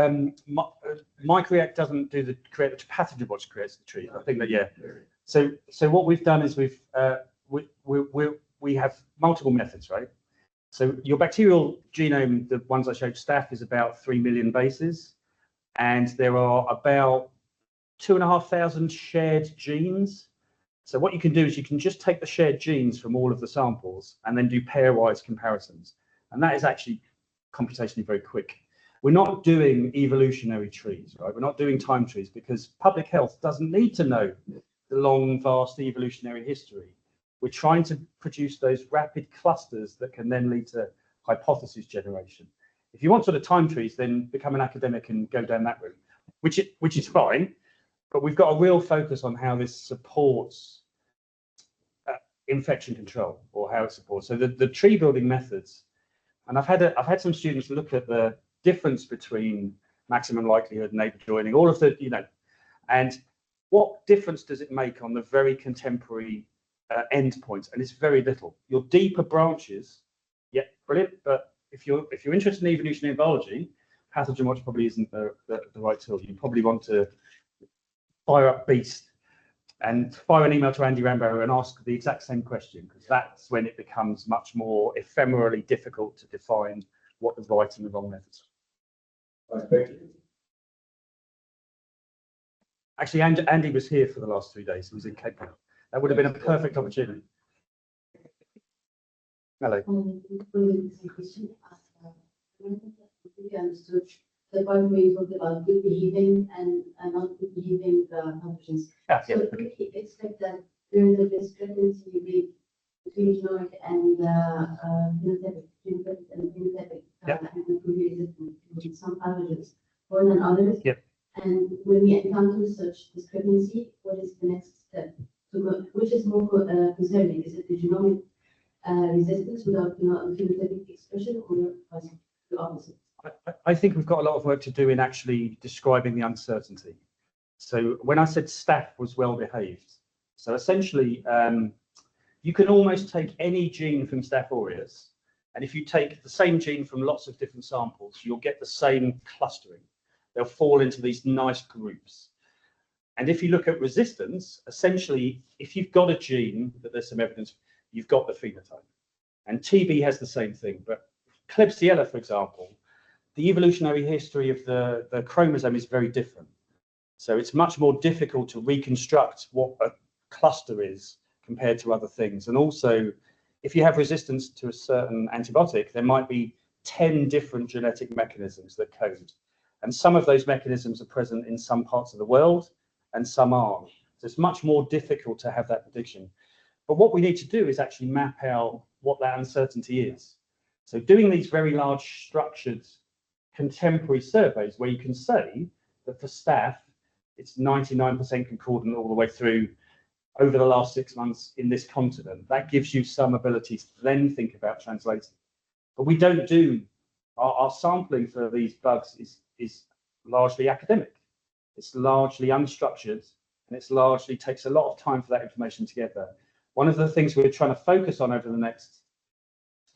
microreact doesn't do the create the pathogen which creates the tree. I think that So what we've done is we have multiple methods, right? So your bacterial genome, the ones I showed Staph, is about 3 million bases, and there are about 2,500 shared genes. So what you can do is you can just take the shared genes from all of the samples and then do pairwise comparisons, and that is actually computationally very quick. We're not doing evolutionary trees, right? We're not doing time trees because public health doesn't need to know the long, vast evolutionary history. We're trying to produce those rapid clusters that can then lead to hypothesis generation. If you want sort of time trees, then become an academic and go down that route, which is fine, but we've got a real focus on how this supports infection control, or how it supports. So the tree building methods, and I've had some students look at the difference between maximum likelihood, neighbor joining, all of the, and what difference does it make on the very contemporary endpoints? And it's very little. Your deeper branches, yeah, brilliant. But if you're interested in evolutionary biology, pathogen watch probably isn't the right tool. You probably want to fire up Beast and fire an email to Andy Rambo and ask the exact same question, because that's when it becomes much more ephemerally difficult to define what the right and the wrong methods are. Thank you. Actually, Andy was here for the last 3 days. He was in Cape Town. That would have been a perfect opportunity. Hello. completely understood the point where you talked about good behaving and not good behaving pathogens. So do we expect that there is a discrepancy between genomic and phenotypic and antimicrobial resistance in some pathogens more than others? Yep. And when we encounter such discrepancy, what is the next step? Which is more concerning? Is it the genomic resistance without phenotypic expression, or the opposite? I think we've got a lot of work to do in actually describing the uncertainty. So when I said staph was well behaved, so essentially you can almost take any gene from Staph aureus, and if you take the same gene from lots of different samples, you'll get the same clustering. They'll fall into these nice groups. And if you look at resistance, essentially, if you've got a gene that there's some evidence, you've got the phenotype. And TB has the same thing, but Klebsiella, for example, the evolutionary history of the chromosome is very different. So it's much more difficult to reconstruct what a cluster is compared to other things. And also, if you have resistance to a certain antibiotic, there might be 10 different genetic mechanisms that code. And some of those mechanisms are present in some parts of the world and some aren't. So it's much more difficult to have that prediction. But what we need to do is actually map out what that uncertainty is. So doing these very large structured contemporary surveys where you can say that for staph, it's 99% concordant all the way through over the last 6 months in this continent. That gives you some ability to then think about translating. But we don't do, our sampling for these bugs is largely academic. It's largely unstructured, and it's largely takes a lot of time for that information together. One of the things we're trying to focus on over the next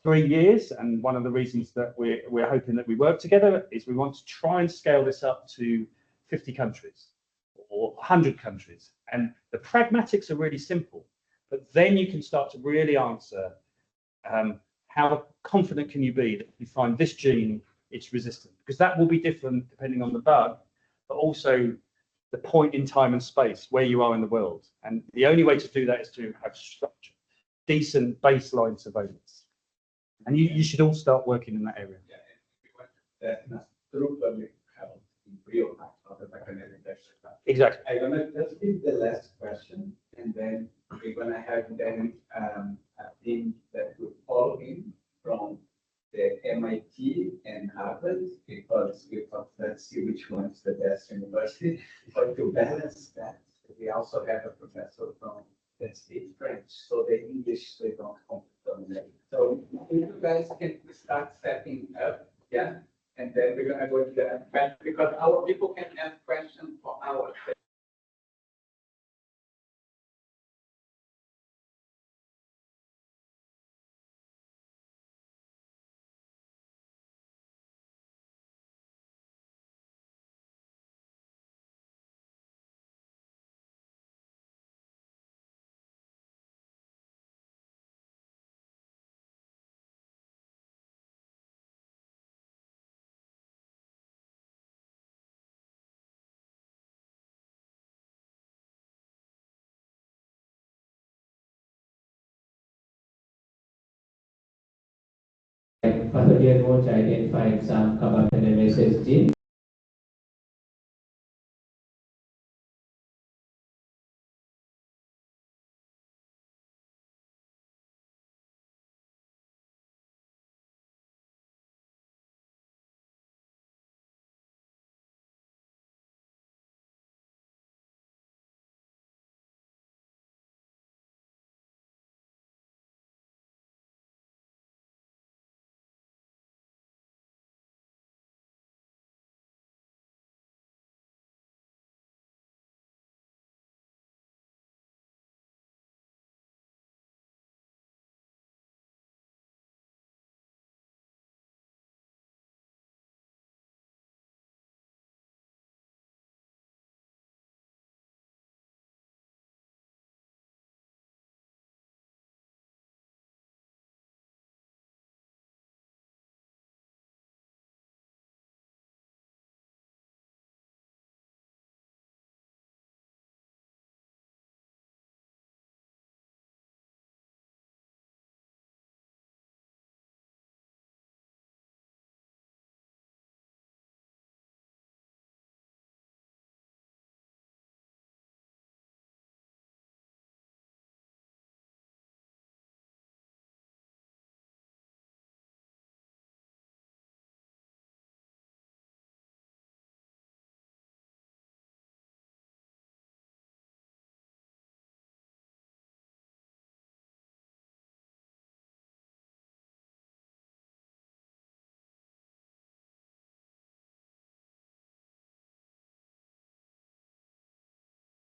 3 years, and one of the reasons that we're hoping that we work together, is we want to try and scale this up to 50 countries or 100 countries. And the pragmatics are really simple, but then you can start to really answer how confident can you be that if you find this gene, it's resistant? Because that will be different depending on the bug, but also the point in time and space where you are in the world. And the only way to do that is to have structure, decent baseline surveillance. And you should all start working in that area. Yeah, that's true public health in real time, not the mechanism. Exactly. I'm gonna just give the last question, and then we're gonna have then a team that will follow in from the MIT and Harvard, because we thought let's see which one is the best university. But to balance that, we also have a professor from that speaks French, so the English they don't completely. So if you guys can start setting up, yeah, and then we're gonna go to the because our people can ask questions for hours. Pathogen wants to identify some carbapenemesis gene.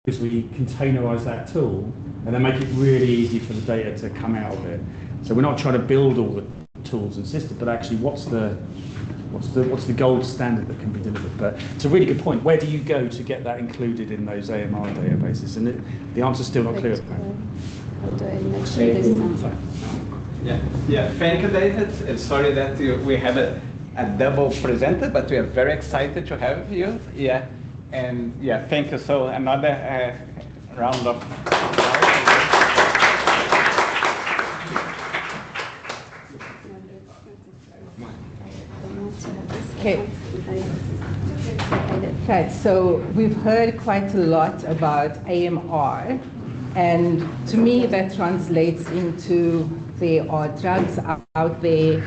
is we containerize that tool and then make it really easy for the data to come out of it. So we're not trying to build all the tools and systems, but actually what's the gold standard that can be delivered? But it's a really good point. Where do you go to get that included in those AMR databases? And the answer's still not clear at the moment. How do I make sure this Yeah, thank you, David. And sorry that we have a double presenter, but we are very excited to have you. Yeah, and yeah, thank you. So another round of Okay. Right, so we've heard quite a lot about AMR, and to me that translates into there are drugs out there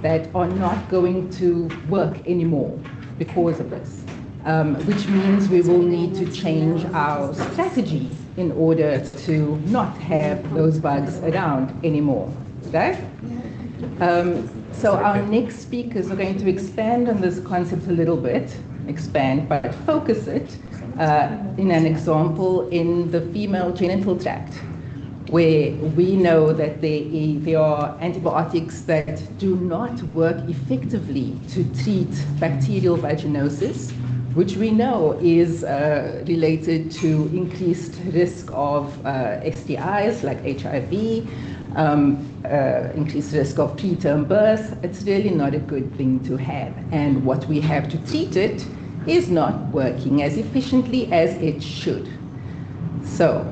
that are not going to work anymore because of this, which means we will need to change our strategy in order to not have those bugs around anymore, right? So our next speakers are going to expand on this concept a little bit, but focus it in an example in the female genital tract, where we know that there are antibiotics that do not work effectively to treat bacterial vaginosis, which we know is related to increased risk of STIs like HIV, increased risk of preterm birth. It's really not a good thing to have. And what we have to treat it is not working as efficiently as it should. So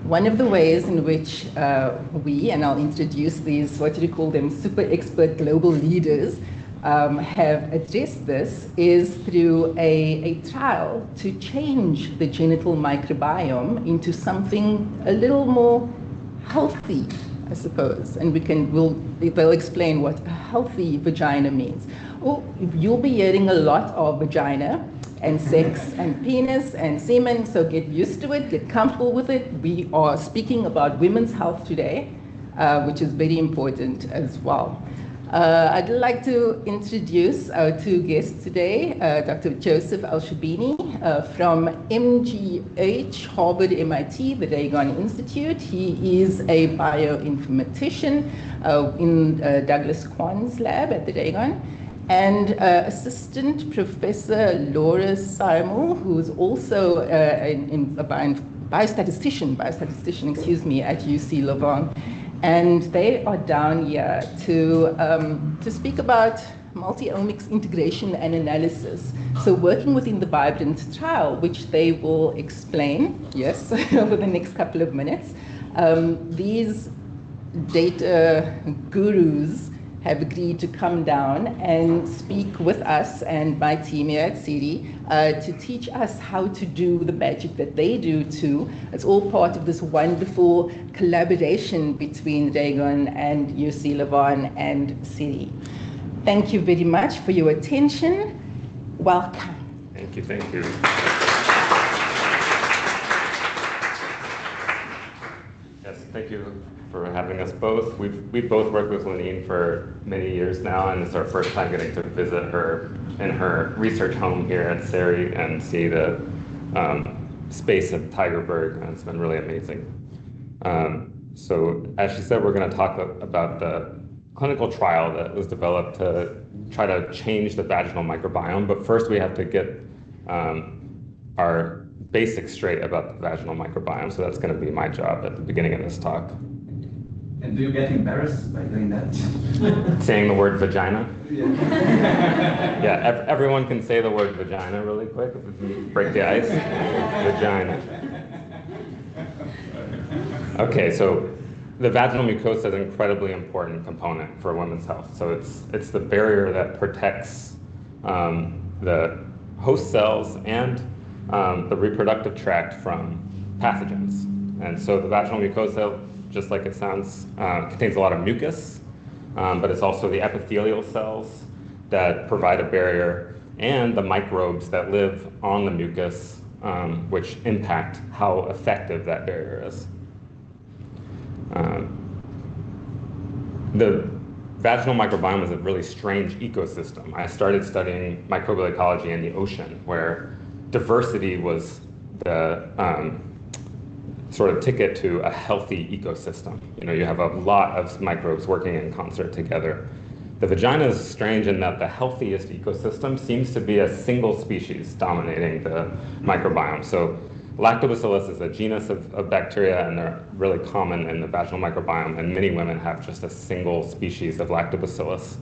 one of the ways in which we, and I'll introduce these, what do you call them, super expert global leaders, have addressed this is through a trial to change the genital microbiome into something a little more healthy, I suppose, and they'll explain what a healthy vagina means. Oh, you'll be hearing a lot of vagina and sex and penis and semen, so get used to it, get comfortable with it. We are speaking about women's health today, which is very important as well. I'd like to introduce our two guests today, Dr. Joseph Elsherbini from MGH, Harvard, MIT, the Ragon Institute. He is a bioinformatician in Douglas Kwan's lab at the Ragon, and Assistant Professor Laura Symul, who's also a biostatistician, at UCLouvain. And they are down here to speak about multi-omics integration and analysis. So working within the Vibrant trial, which they will explain, yes, over the next couple of minutes. These data gurus have agreed to come down and speak with us and my team here at CERI to teach us how to do the magic that they do too. It's all part of this wonderful collaboration between Ragon and UCLouvain and CERI. Thank you very much for your attention. Welcome. Thank you, thank you. Yes, thank you for having us both. We've both worked with Lenine for many years now, and it's our first time getting to visit her in her research home here at CERI and see the space at Tigerberg, and it's been really amazing. So as she said, we're going to talk about the clinical trial that was developed to try to change the vaginal microbiome, but first we have to get our basics straight about the vaginal microbiome, so that's going to be my job at the beginning of this talk. And do you get embarrassed by doing that? Saying the word vagina? Yeah. Yeah, everyone can say the word vagina really quick if you break the ice. Vagina. Okay, so the vaginal mucosa is an incredibly important component for women's health. So it's the barrier that protects the host cells and the reproductive tract from pathogens. And so the vaginal mucosa, just like it sounds, contains a lot of mucus, but it's also the epithelial cells that provide a barrier and the microbes that live on the mucus, which impact how effective that barrier is. The vaginal microbiome is a really strange ecosystem. I started studying microbial ecology in the ocean, where diversity was the sort of ticket to a healthy ecosystem. You know, you have a lot of microbes working in concert together. The vagina is strange in that the healthiest ecosystem seems to be a single species dominating the microbiome. So Lactobacillus is a genus of bacteria, and they're really common in the vaginal microbiome, and many women have just a single species of Lactobacillus.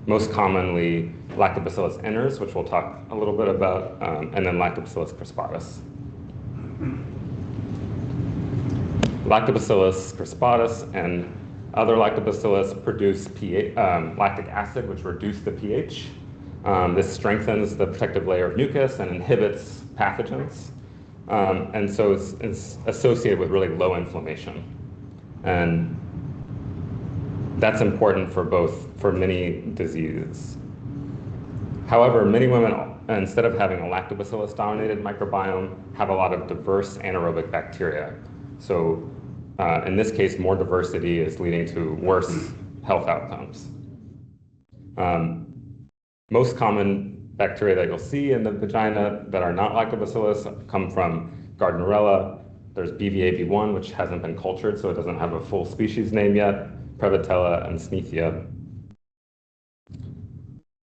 Most commonly, Lactobacillus iners, which we'll talk a little bit about, and then Lactobacillus crispatus. Lactobacillus crispatus and other Lactobacillus produce lactic acid, which reduces the pH. This strengthens the protective layer of mucus and inhibits pathogens. And so it's associated with really low inflammation. And that's important for many diseases. However, many women, instead of having a lactobacillus-dominated microbiome, have a lot of diverse anaerobic bacteria. So in this case, more diversity is leading to worse health outcomes. Most common bacteria that you'll see in the vagina that are not lactobacillus come from Gardnerella. There's BVAB1, which hasn't been cultured, so it doesn't have a full species name yet, Prevotella and Smithia.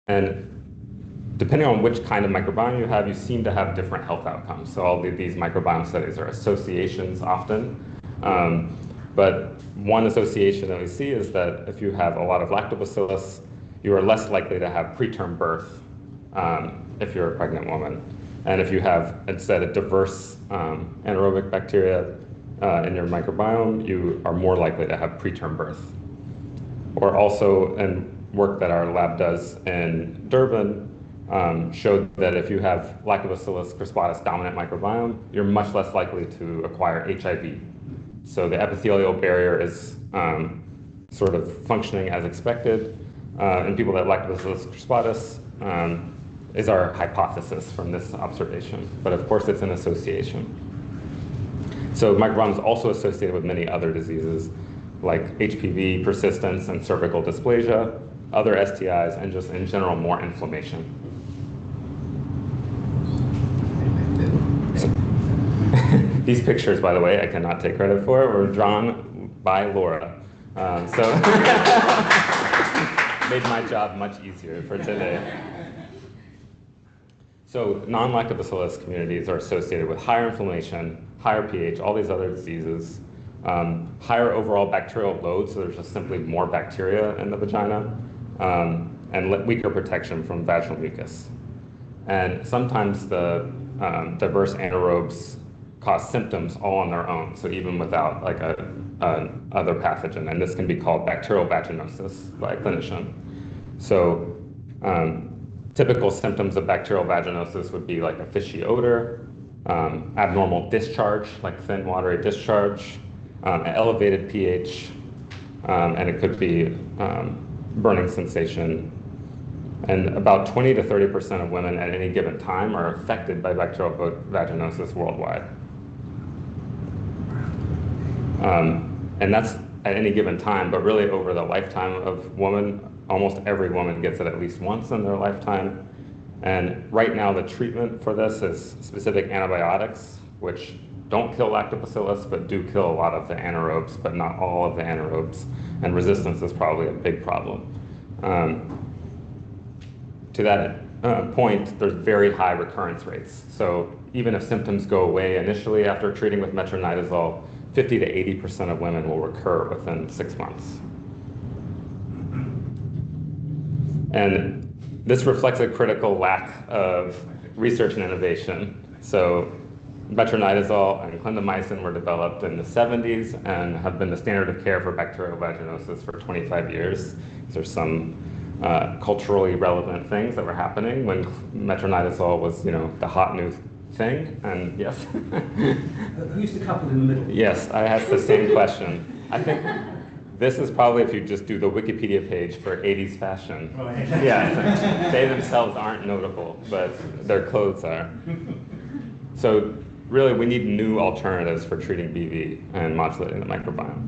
And depending on which kind of microbiome you have, you seem to have different health outcomes. So all these microbiome studies are associations often. But one association that we see is that if you have a lot of lactobacillus, you are less likely to have preterm birth if you're a pregnant woman. And if you have instead a diverse anaerobic bacteria in your microbiome, you are more likely to have preterm birth. Or also in work that our lab does in Durban showed that if you have Lactobacillus crispatus dominant microbiome, you're much less likely to acquire HIV. So the epithelial barrier is sort of functioning as expected in people that have Lactobacillus crispatus is our hypothesis from this observation. But of course, it's an association. So microbiome is also associated with many other diseases like HPV persistence and cervical dysplasia, other STIs, and just in general, more inflammation. These pictures, by the way, I cannot take credit for, were drawn by Laura. So made my job much easier for today. So non-lactobacillus communities are associated with higher inflammation, higher pH, all these other diseases, higher overall bacterial load, so there's just simply more bacteria in the vagina, and weaker protection from vaginal mucus. And sometimes the diverse anaerobes cause symptoms all on their own, so even without like other pathogen, and this can be called bacterial vaginosis by a clinician. So typical symptoms of bacterial vaginosis would be like a fishy odor, abnormal discharge, like thin watery discharge, elevated pH, and it could be burning sensation. And about 20 to 30% of women at any given time are affected by bacterial vaginosis worldwide. And that's at any given time, but really over the lifetime of woman, almost every woman gets it at least once in their lifetime. And right now the treatment for this is specific antibiotics, which don't kill lactobacillus, but do kill a lot of the anaerobes, but not all of the anaerobes. And resistance is probably a big problem. To that point, there's very high recurrence rates. So even if symptoms go away initially after treating with metronidazole, 50 to 80% of women will recur within 6 months. And this reflects a critical lack of research and innovation. So metronidazole and clindamycin were developed in the 70s and have been the standard of care for bacterial vaginosis for 25 years. There's some culturally relevant things that were happening when metronidazole was, the hot new thing. And yes. Who's the couple in the middle? Yes, I asked the same question. I think this is probably if you just do the Wikipedia page for 80s fashion. Right. Yeah, they themselves aren't notable, but their clothes are. So really, we need new alternatives for treating BV and modulating the microbiome.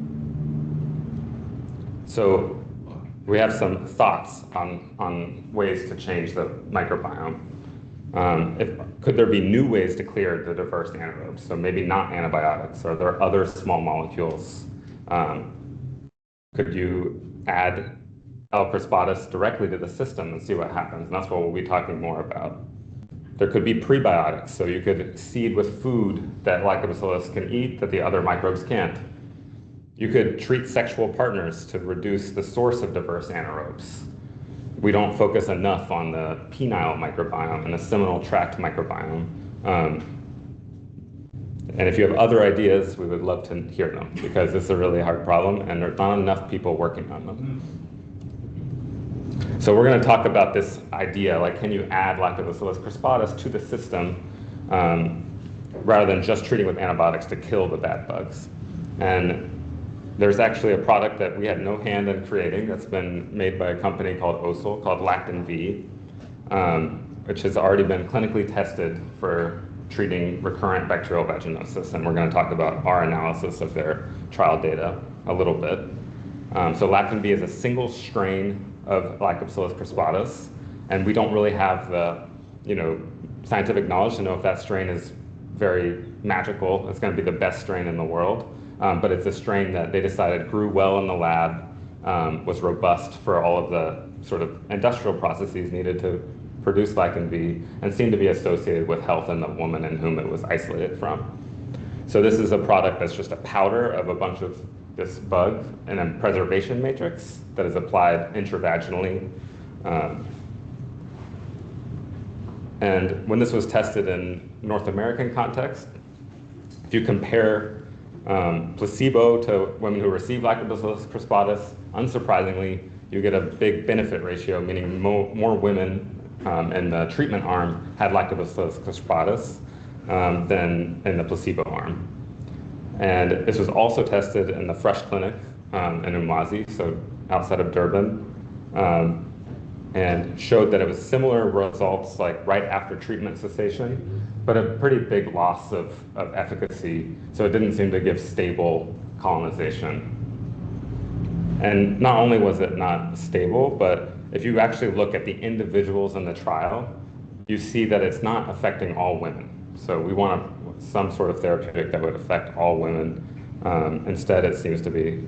So we have some thoughts on ways to change the microbiome. Could there be new ways to clear the diverse anaerobes? So maybe not antibiotics, or there are other small molecules. Could you add L. crispatus directly to the system and see what happens? And that's what we'll be talking more about. There could be prebiotics, so you could seed with food that Lactobacillus can eat that the other microbes can't. You could treat sexual partners to reduce the source of diverse anaerobes. We don't focus enough on the penile microbiome and the seminal tract microbiome. And if you have other ideas, we would love to hear them, because it's a really hard problem and there's not enough people working on them. So we're going to talk about this idea, like, can you add Lactobacillus crispatus to the system rather than just treating with antibiotics to kill the bad bugs? And there's actually a product that we had no hand in creating that's been made by a company called OSL, called Lactin-V, which has already been clinically tested for treating recurrent bacterial vaginosis. And we're going to talk about our analysis of their trial data a little bit. So Lactin-V is a single strain of Lactobacillus crispatus, and we don't really have the scientific knowledge to know if that strain is very magical. It's going to be the best strain in the world, but it's a strain that they decided grew well in the lab, was robust for all of the sort of industrial processes needed to produce Lactin-V, and seemed to be associated with health in the woman in whom it was isolated from. So this is a product that's just a powder of a bunch of this bug in a preservation matrix that is applied intravaginally. And when this was tested in North American context, if you compare placebo to women who receive Lactobacillus crispatus, unsurprisingly, you get a big benefit ratio, meaning more women in the treatment arm had Lactobacillus crispatus than in the placebo arm. And this was also tested in the Fresh Clinic in Umwazi, so outside of Durban, and showed that it was similar results like right after treatment cessation, but a pretty big loss of efficacy. So it didn't seem to give stable colonization. And not only was it not stable, but if you actually look at the individuals in the trial, you see that it's not affecting all women. So we want some sort of therapeutic that would affect all women. Instead, it seems to be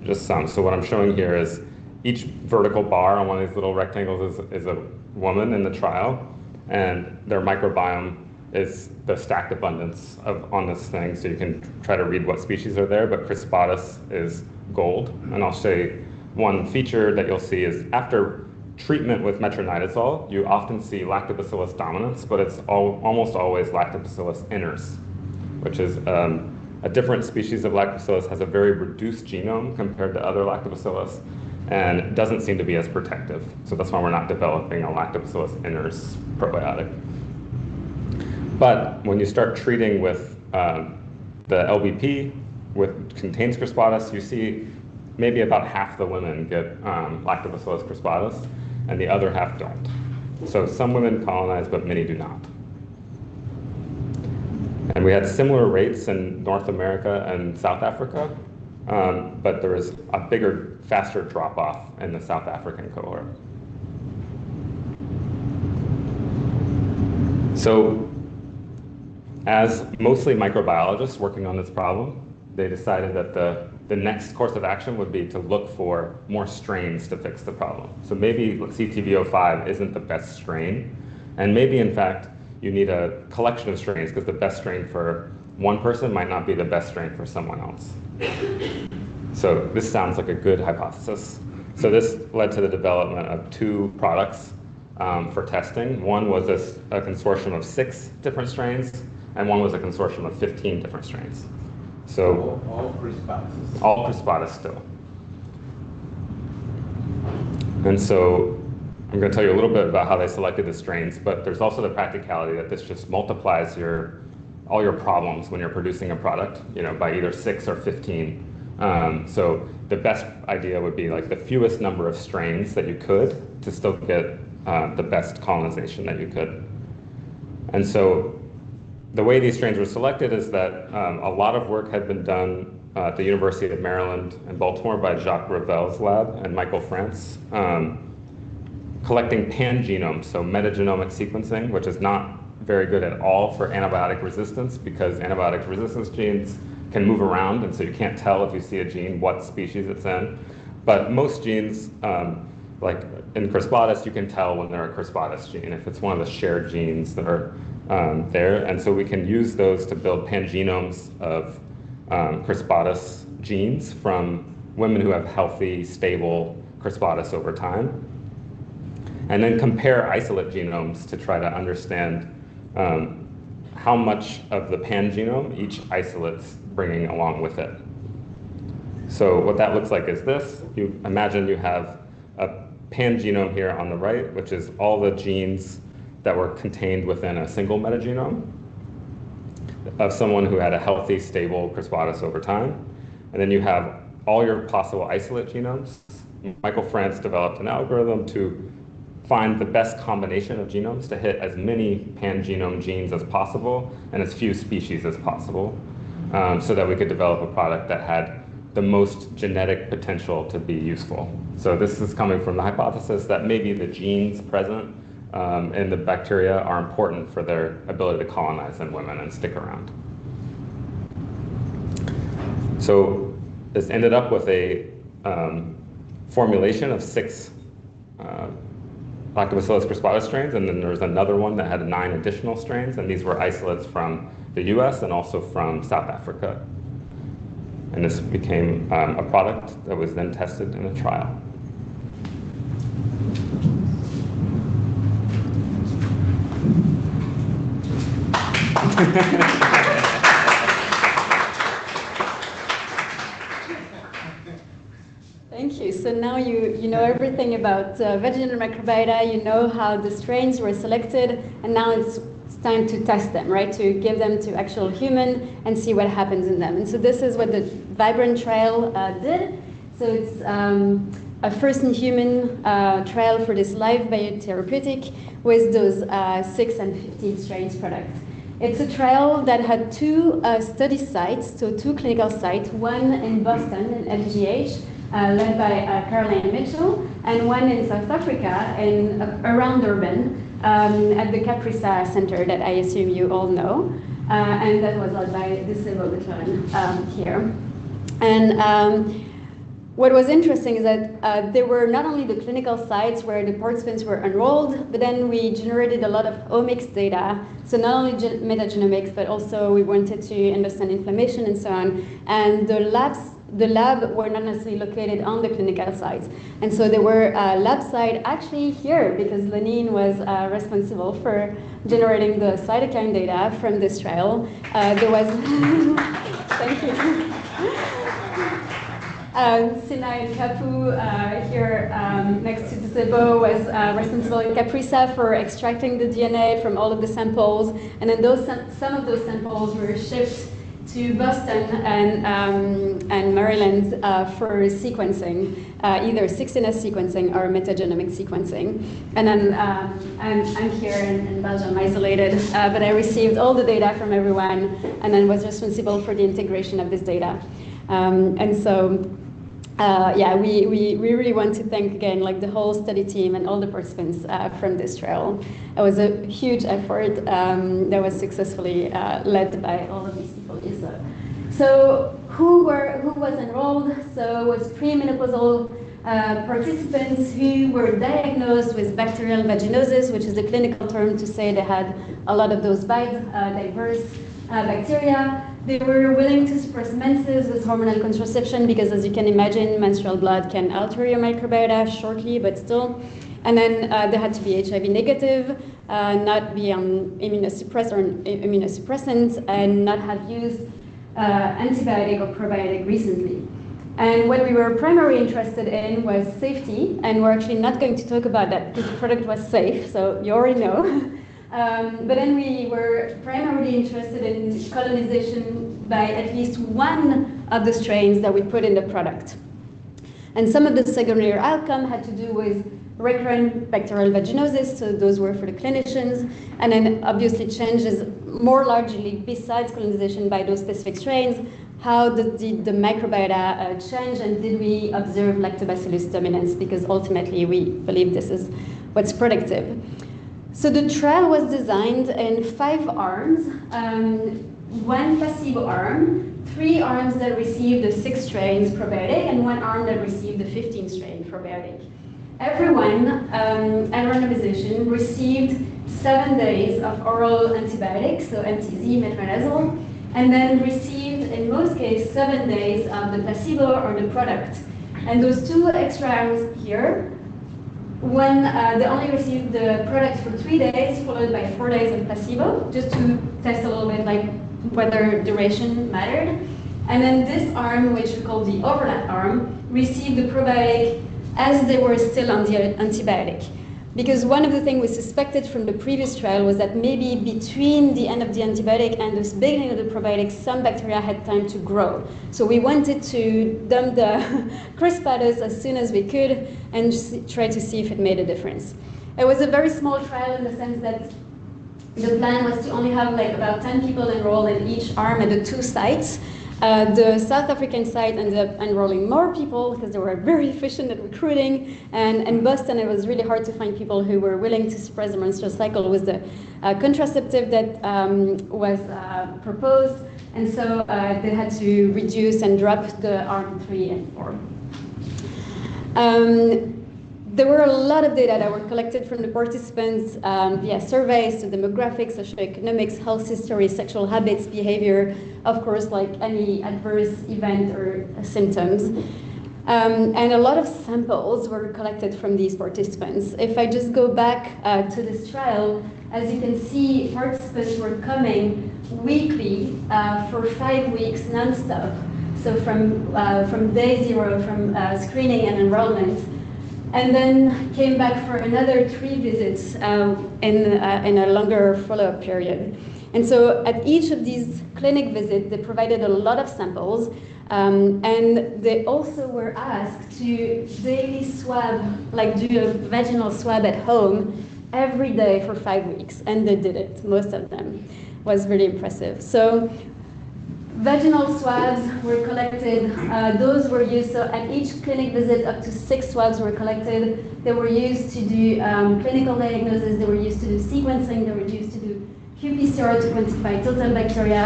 just some. So what I'm showing here is each vertical bar on one of these little rectangles is a woman in the trial, and their microbiome is the stacked abundance on this thing, so you can try to read what species are there, but Crispatus is gold. And I'll show you one feature that you'll see is after treatment with metronidazole, you often see Lactobacillus dominans, but it's almost always Lactobacillus inners, which is a different species of Lactobacillus, has a very reduced genome compared to other Lactobacillus, and doesn't seem to be as protective. So that's why we're not developing a Lactobacillus inners probiotic. But when you start treating with the LBP, which contains Crispatus, you see maybe about half the women get Lactobacillus crispatus, and the other half don't. So some women colonize, but many do not. And we had similar rates in North America and South Africa, but there was a bigger, faster drop-off in the South African cohort. So as mostly microbiologists working on this problem, they decided that the next course of action would be to look for more strains to fix the problem. So maybe CTV05 isn't the best strain, and maybe in fact you need a collection of strains because the best strain for one person might not be the best strain for someone else. So this sounds like a good hypothesis. So this led to the development of 2 products for testing. One was a consortium of 6 different strains, and one was a consortium of 15 different strains. So all Crispatus. All Crispatus still. And so I'm going to tell you a little bit about how they selected the strains, but there's also the practicality that this just multiplies all your problems when you're producing a product, by either 6 or 15. So the best idea would be like the fewest number of strains that you could to still get the best colonization that you could. And so the way these strains were selected is that a lot of work had been done at the University of Maryland in Baltimore by Jacques Ravel's lab and Michael France. collecting pan-genomes, so metagenomic sequencing, which is not very good at all for antibiotic resistance because antibiotic resistance genes can move around, and so you can't tell if you see a gene what species it's in. But most genes, like in Crispatus, you can tell when they're a Crispatus gene, if it's one of the shared genes that are there. And so we can use those to build pangenomes of Crispatus genes from women who have healthy, stable Crispatus over time. And then compare isolate genomes to try to understand how much of the pangenome each isolate's bringing along with it. So what that looks like is this. You imagine you have a pangenome here on the right, which is all the genes that were contained within a single metagenome of someone who had a healthy, stable Crispatus over time. And then you have all your possible isolate genomes. Michael France developed an algorithm to find the best combination of genomes to hit as many pangenome genes as possible and as few species as possible, so that we could develop a product that had the most genetic potential to be useful. So this is coming from the hypothesis that maybe the genes present in the bacteria are important for their ability to colonize in women and stick around. So this ended up with a formulation of 6 Lactobacillus crispatus strains, and then there was another one that had 9 additional strains, and these were isolates from the US and also from South Africa. And this became a product that was then tested in a trial. Thank you. So now you know everything about vaginal microbiota, you know how the strains were selected, and now it's time to test them, right? To give them to actual human and see what happens in them. And so this is what the Vibrant trial did. So it's a first-in-human trial for this live biotherapeutic with those 6 and 15 strains products. It's a trial that had 2 study sites, so 2 clinical sites, one in Boston, in LGH, led by Caroline Mitchell, and one in South Africa, around Durban, at the Caprisa Center that I assume you all know, and that was led by the CERI here. And what was interesting is that there were not only the clinical sites where the participants were enrolled, but then we generated a lot of omics data. So not only metagenomics, but also we wanted to understand inflammation and so on. And the lab were not necessarily located on the clinical sites. And so there were lab site actually here, because Lenine was responsible for generating the cytokine data from this trial. There was, thank you. Sinai Kapu here next to Sebo was responsible in Caprisa for extracting the DNA from all of the samples. And then some of those samples were shipped to Boston and Maryland for sequencing, either 16S sequencing or metagenomic sequencing. And then I'm here in Belgium, isolated, but I received all the data from everyone and then was responsible for the integration of this data. And so, yeah, we really want to thank again, like the whole study team and all the participants from this trial. It was a huge effort that was successfully led by all of these people. So who was enrolled? So it was premenopausal participants who were diagnosed with bacterial vaginosis, which is the clinical term to say they had a lot of those diverse bacteria. They were willing to suppress menses with hormonal contraception because, as you can imagine, menstrual blood can alter your microbiota shortly, but still. And then they had to be HIV negative, not be on immunosuppressants, and not have used antibiotic or probiotic recently. And what we were primarily interested in was safety, and we're actually not going to talk about that because the product was safe, so you already know. But then we were primarily interested in colonization by at least one of the strains that we put in the product. And some of the secondary outcome had to do with recurrent bacterial vaginosis, so those were for the clinicians, and then obviously changes more largely besides colonization by those specific strains. How did the microbiota change, and did we observe lactobacillus dominance? Because ultimately we believe this is what's predictive. So the trial was designed in 5 arms, 1 placebo arm, 3 arms that received the 6 strains probiotic, and 1 arm that received the 15 strain probiotic. Everyone, at randomization, received 7 days of oral antibiotics, so MTZ, metronidazole, and then received, in most cases, 7 days of the placebo or the product. And those 2 extra arms here, when they only received the product for 3 days, followed by 4 days of placebo, just to test a little bit like whether duration mattered. And then this arm, which we call the overlap arm, received the probiotic as they were still on the antibiotic. Because one of the things we suspected from the previous trial was that maybe between the end of the antibiotic and the beginning of the probiotic, some bacteria had time to grow. So we wanted to dump the crispatus as soon as we could and just try to see if it made a difference. It was a very small trial in the sense that the plan was to only have like about 10 people enrolled in each arm at the 2 sites. The South African site ended up enrolling more people because they were very efficient at recruiting. And in Boston, it was really hard to find people who were willing to suppress the menstrual cycle with the contraceptive that was proposed. And so they had to reduce and drop the arm 3 and 4. There were a lot of data that were collected from the participants via surveys, so demographics, socioeconomics, health history, sexual habits, behavior, of course, like any adverse event or symptoms. And a lot of samples were collected from these participants. If I just go back to this trial, as you can see, participants were coming weekly for 5 weeks non-stop. So from day 0, from screening and enrollment, and then came back for another 3 visits in a longer follow-up period. And so at each of these clinic visits, they provided a lot of samples, and they also were asked to daily swab, like do a vaginal swab at home every day for 5 weeks, and they did it, most of them. It was really impressive. So vaginal swabs were collected. Those were used, so at each clinic visit, up to 6 swabs were collected. They were used to do clinical diagnosis. They were used to do sequencing. They were used to do qPCR to quantify total bacteria.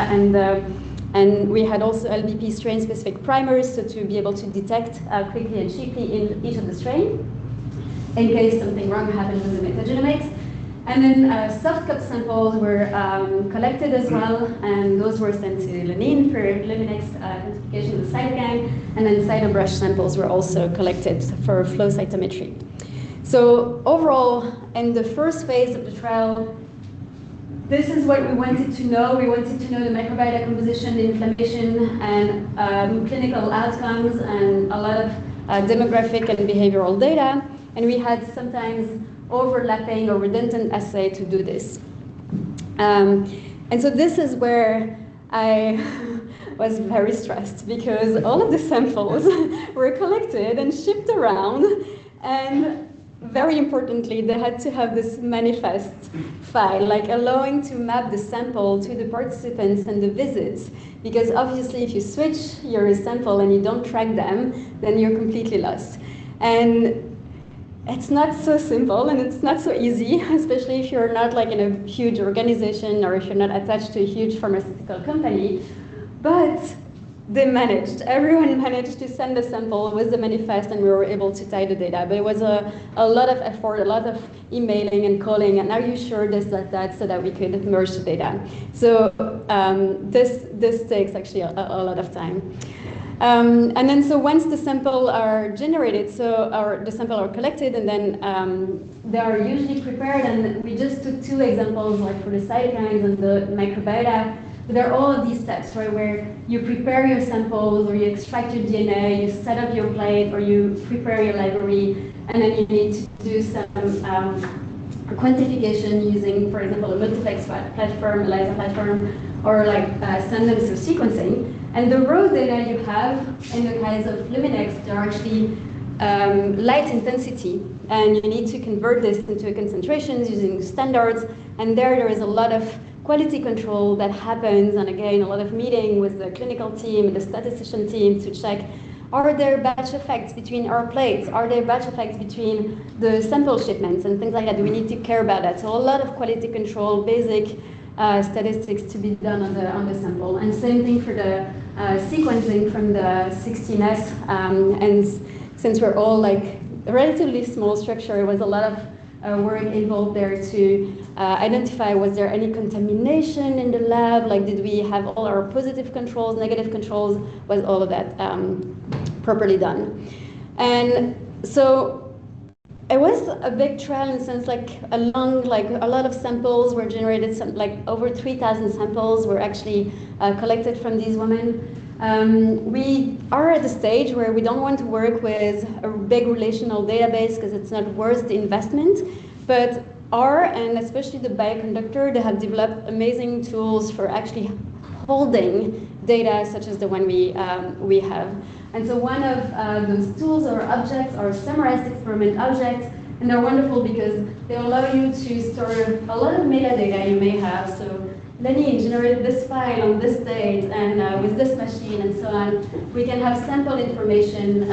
And we had also LBP strain-specific primers, so to be able to detect quickly and cheaply in each of the strains, in case something wrong happened with the metagenomics. And then soft cup samples were collected as well, and those were sent to Lenine for Luminex quantification of the cytokine, and then cytobrush samples were also collected for flow cytometry. So overall, in the first phase of the trial, this is what we wanted to know. We wanted to know the microbiota composition, the inflammation, and clinical outcomes, and a lot of demographic and behavioral data. And we had sometimes overlapping or redundant assay to do this. And so this is where I was very stressed, because all of the samples were collected and shipped around, and very importantly, they had to have this manifest file, like allowing to map the sample to the participants and the visits, because obviously if you switch your sample and you don't track them, then you're completely lost. And it's not so simple, and it's not so easy, especially if you're not like in a huge organization or if you're not attached to a huge pharmaceutical company. But they managed. Everyone managed to send a sample with the manifest, and we were able to tie the data. But it was a lot of effort, a lot of emailing and calling, and are you sure this, that, so that we could merge the data. So this takes actually a lot of time. And then so once the sample are generated, the sample are collected, and then they are usually prepared, and we just took 2 examples, like for the cytokines and the microbiota. But there are all of these steps, right, where you prepare your samples, or you extract your DNA, you set up your plate, or you prepare your library, and then you need to do some quantification using, for example, a multiplex platform, ELISA platform, or like send them through sequencing. And the raw data you have in the case of Luminex, they're actually light intensity, and you need to convert this into concentrations using standards. And there is a lot of quality control that happens, and again, a lot of meeting with the clinical team and the statistician team to check Are there batch effects between our plates? Are there batch effects between the sample shipments and things like that? Do we need to care about that? So a lot of quality control, basic statistics to be done on the sample. And same thing for the sequencing from the 16S. And since we're all like a relatively small structure, it was a lot of work involved there to identify, was there any contamination in the lab? Like, did we have all our positive controls, negative controls? Was all of that properly done? And so it was a big trial in the sense, like a lot of samples were generated, like over 3,000 samples were actually collected from these women. We are at a stage where we don't want to work with a big relational database because it's not worth the investment, but R and especially the bioconductor, they have developed amazing tools for actually holding data such as the one we have. And so one of those tools or objects are summarized experiment objects, and they're wonderful because they allow you to store a lot of metadata you may have. So Lenny generated this file on this date and with this machine and so on. We can have sample information,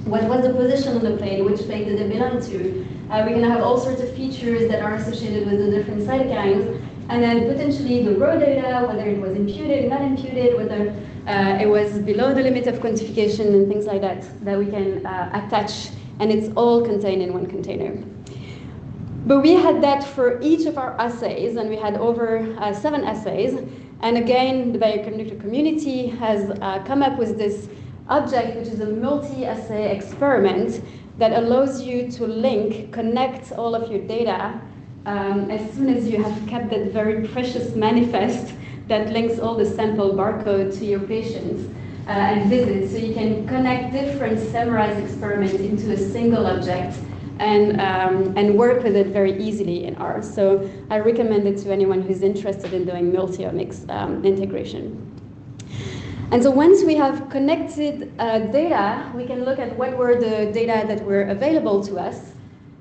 what was the position on the plate, which plate did it belong to. We can have all sorts of features that are associated with the different cytokines. And then potentially the raw data, whether it was imputed, not imputed, whether it was below the limit of quantification and things like that, that we can attach, and it's all contained in one container. But we had that for each of our assays, and we had over 7 assays. And again, the bioconductor community has come up with this object, which is a multi-assay experiment that allows you to connect all of your data as soon as you have kept that very precious manifest that links all the sample barcode to your patients and visits. So you can connect different summarized experiments into a single object and work with it very easily in R. So I recommend it to anyone who's interested in doing multi-omics integration. And so once we have connected data, we can look at what were the data that were available to us.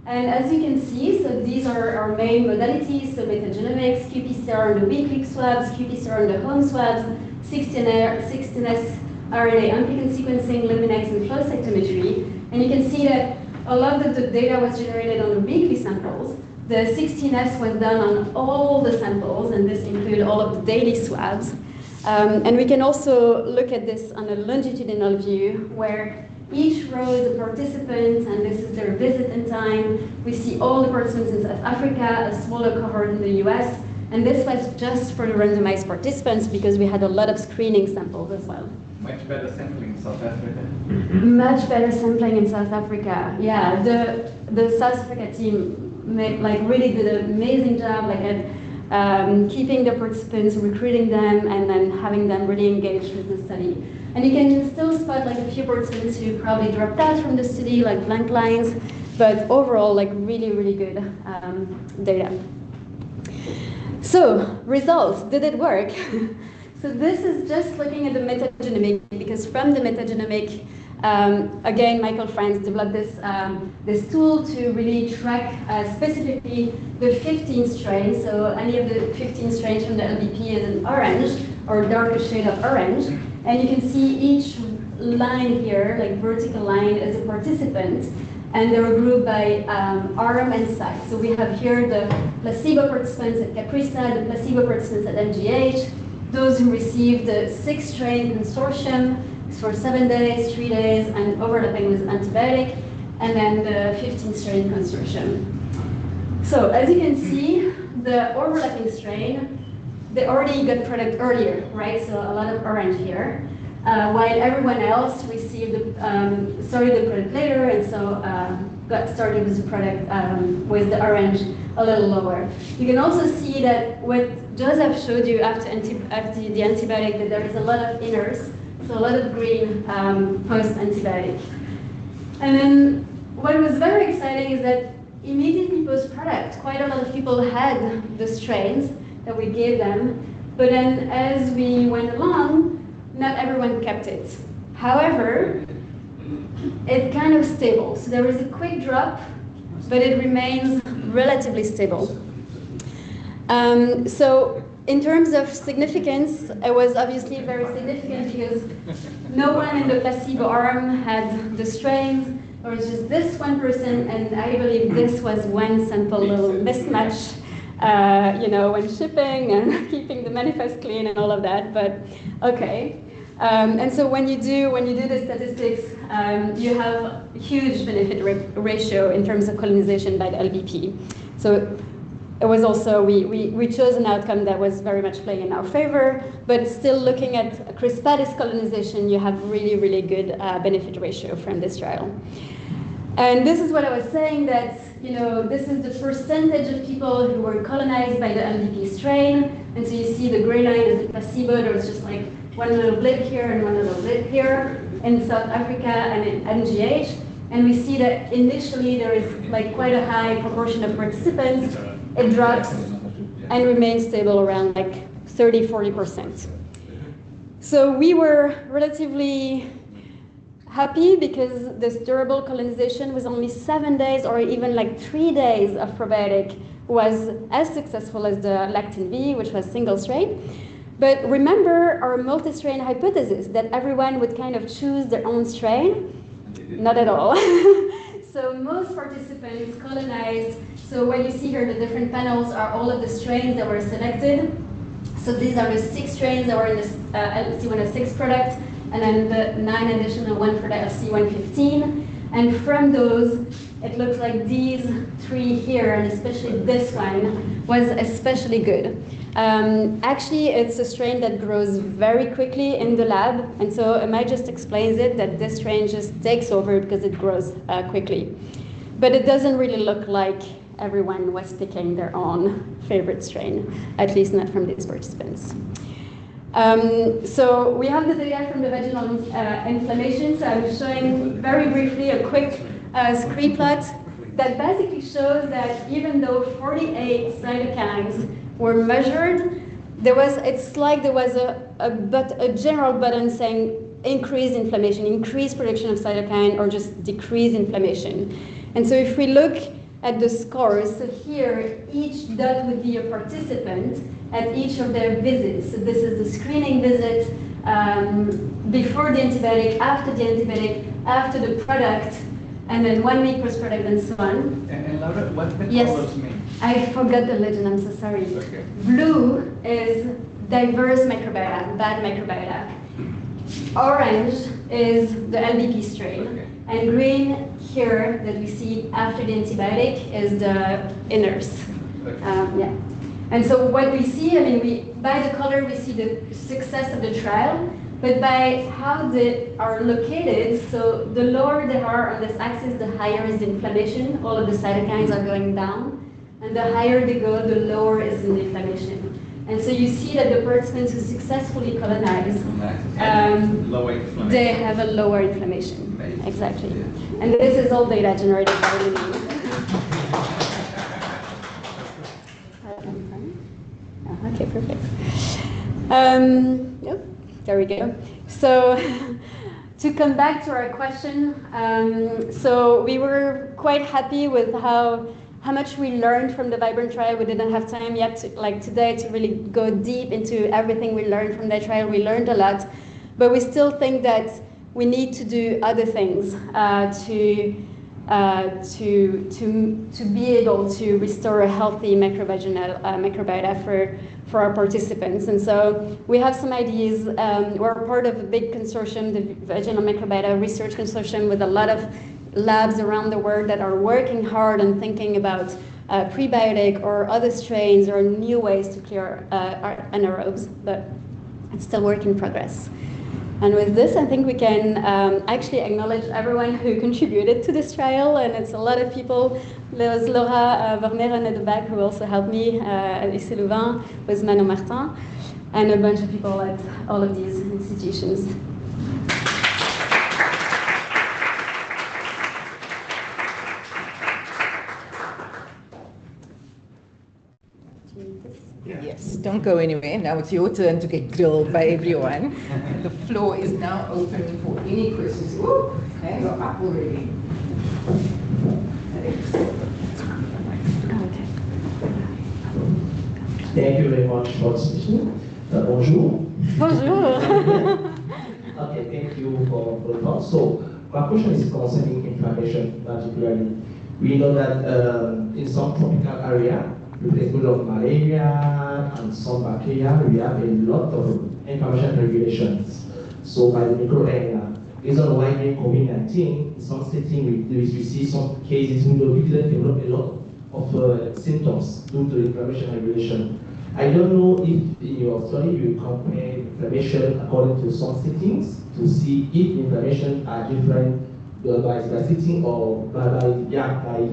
And as you can see, so these are our main modalities, so metagenomics, qPCR on the weak swabs, qPCR on the home swabs, 16S RNA amplicon sequencing, Luminex, and flow cytometry. And you can see that a lot of the data was generated on the weekly samples. The 16S was done on all the samples, and this included all of the daily swabs. And we can also look at this on a longitudinal view, where each row is a participant, and this is their visit in time. We see all the participants in South Africa, a smaller cohort in the US, and this was just for the randomized participants because we had a lot of screening samples as well. Much better sampling in South Africa. Much better sampling in South Africa. Yeah, the South Africa team really did an amazing job at keeping the participants, recruiting them, and then having them really engaged with the study. And you can still spot a few participants who probably dropped out from the study, like blank lines, but overall, really, really good data. So, results, did it work? So this is just looking at the metagenomic, because from the metagenomic, again, Michael Franz developed this tool to really track specifically the 15 strains. So any of the 15 strains from the LBP is in orange, or darker shade of orange. And you can see each line here, vertical line, is a participant. And they were grouped by arm and site. So we have here the placebo participants at Caprisa, the placebo participants at MGH, those who received the 6-strain consortium for 7 days, 3 days, and overlapping with antibiotic, and then the 15-strain consortium. So as you can see, the overlapping strain, they already got product earlier, right? So a lot of orange here. While everyone else received started the product later, and so got started with the product with the orange a little lower. You can also see that what Joseph showed you after the antibiotic, that there is a lot of inners, so a lot of green post-antibiotic. And then what was very exciting is that immediately post-product, quite a lot of people had the strains that we gave them, but then as we went along, not everyone kept it. However, it's kind of stable. So there is a quick drop, but it remains relatively stable. So in terms of significance, it was obviously very significant because no one in the placebo arm had the strains. There was just this one person, and I believe this was one sample little mismatch, when shipping and keeping the manifest clean and all of that. But okay. And so when you do the statistics, you have huge benefit ratio in terms of colonization by the LBP. So it was also, we chose an outcome that was very much playing in our favor, but still looking at Crispatis colonization, you have really, really good benefit ratio from this trial. And this is what I was saying, that this is the percentage of people who were colonized by the LBP strain. And so you see the gray line is the placebo. There was just like one little blip here and one little blip here in South Africa and in MGH. And we see that initially there is like quite a high proportion of participants. It drops and remains stable around like 30–40%. So we were relatively happy because this durable colonization was only 7 days or even like 3 days of probiotic was as successful as the lactin V, which was single strain. But remember our multi-strain hypothesis that everyone would kind of choose their own strain? Not at all. So most participants colonized. So what you see here, the different panels are all of the strains that were selected. So these are the 6 strains that were in this LC106 product, and then the 9 additional one for the LC115. And from those, it looks like these 3 here, and especially this one, was especially good. Actually, it's a strain that grows very quickly in the lab, and so Emma just explains it, that this strain just takes over because it grows quickly. But it doesn't really look like everyone was picking their own favorite strain, at least not from these participants. So we have the data from the vaginal inflammation. So I'm showing very briefly a quick scree plot that basically shows that even though 48 cytokines were measured, it's like there was a general button saying increase inflammation, increase production of cytokine, or just decrease inflammation. And so if we look at the scores, so here each dot would be a participant at each of their visits. So this is the screening visit, before the antibiotic, after the antibiotic, after the product, and then 1 week post-product, and so on. And Laura, what the colors mean? I forgot the legend, I'm so sorry. Okay. Blue is diverse microbiota, bad microbiota. Orange is the LBP strain. Okay. And green here that we see after the antibiotic is the inners. Okay. And so what we see, by the color we see the success of the trial, but by how they are located, so the lower they are on this axis, the higher is the inflammation. All of the cytokines are going down, and the higher they go, the lower is the inflammation. And so you see that the participants who successfully colonize, they have a lower inflammation. Exactly. And this is all data generated by me. Okay, perfect. Yep, there we go. So to come back to our question, so we were quite happy with how much we learned from the Vibrant trial. We didn't have time yet, today, to really go deep into everything we learned from that trial. We learned a lot, but we still think that we need to do other things to be able to restore a healthy microvaginal microbiota for our participants. And so we have some ideas. We're part of a big consortium, the Vaginal Microbiota Research Consortium, with a lot of labs around the world that are working hard on thinking about prebiotic or other strains or new ways to clear our anaerobes, but it's still work in progress. And with this, I think we can actually acknowledge everyone who contributed to this trial, and it's a lot of people. There's Laura Vermeeren at the back who also helped me at UCLouvain with Manon Martin, and a bunch of people at all of these institutions. Yes, don't go anywhere. Now it's your turn to get grilled by everyone. The floor is now open for any questions. Ooh, hands are up already. Thank you very much for speaking. Bonjour. Bonjour. Okay, thank you for the talk. So my question is concerning inflammation particularly. We know that in some tropical area, with the exposure of malaria and some bacteria, we have a lot of inflammation regulations. So by the microRNA, reason why during COVID-19, in some settings we see some cases we didn't develop a lot of symptoms due to inflammation regulation. I don't know if in your study you compare inflammation according to some settings to see if inflammation are different by setting or by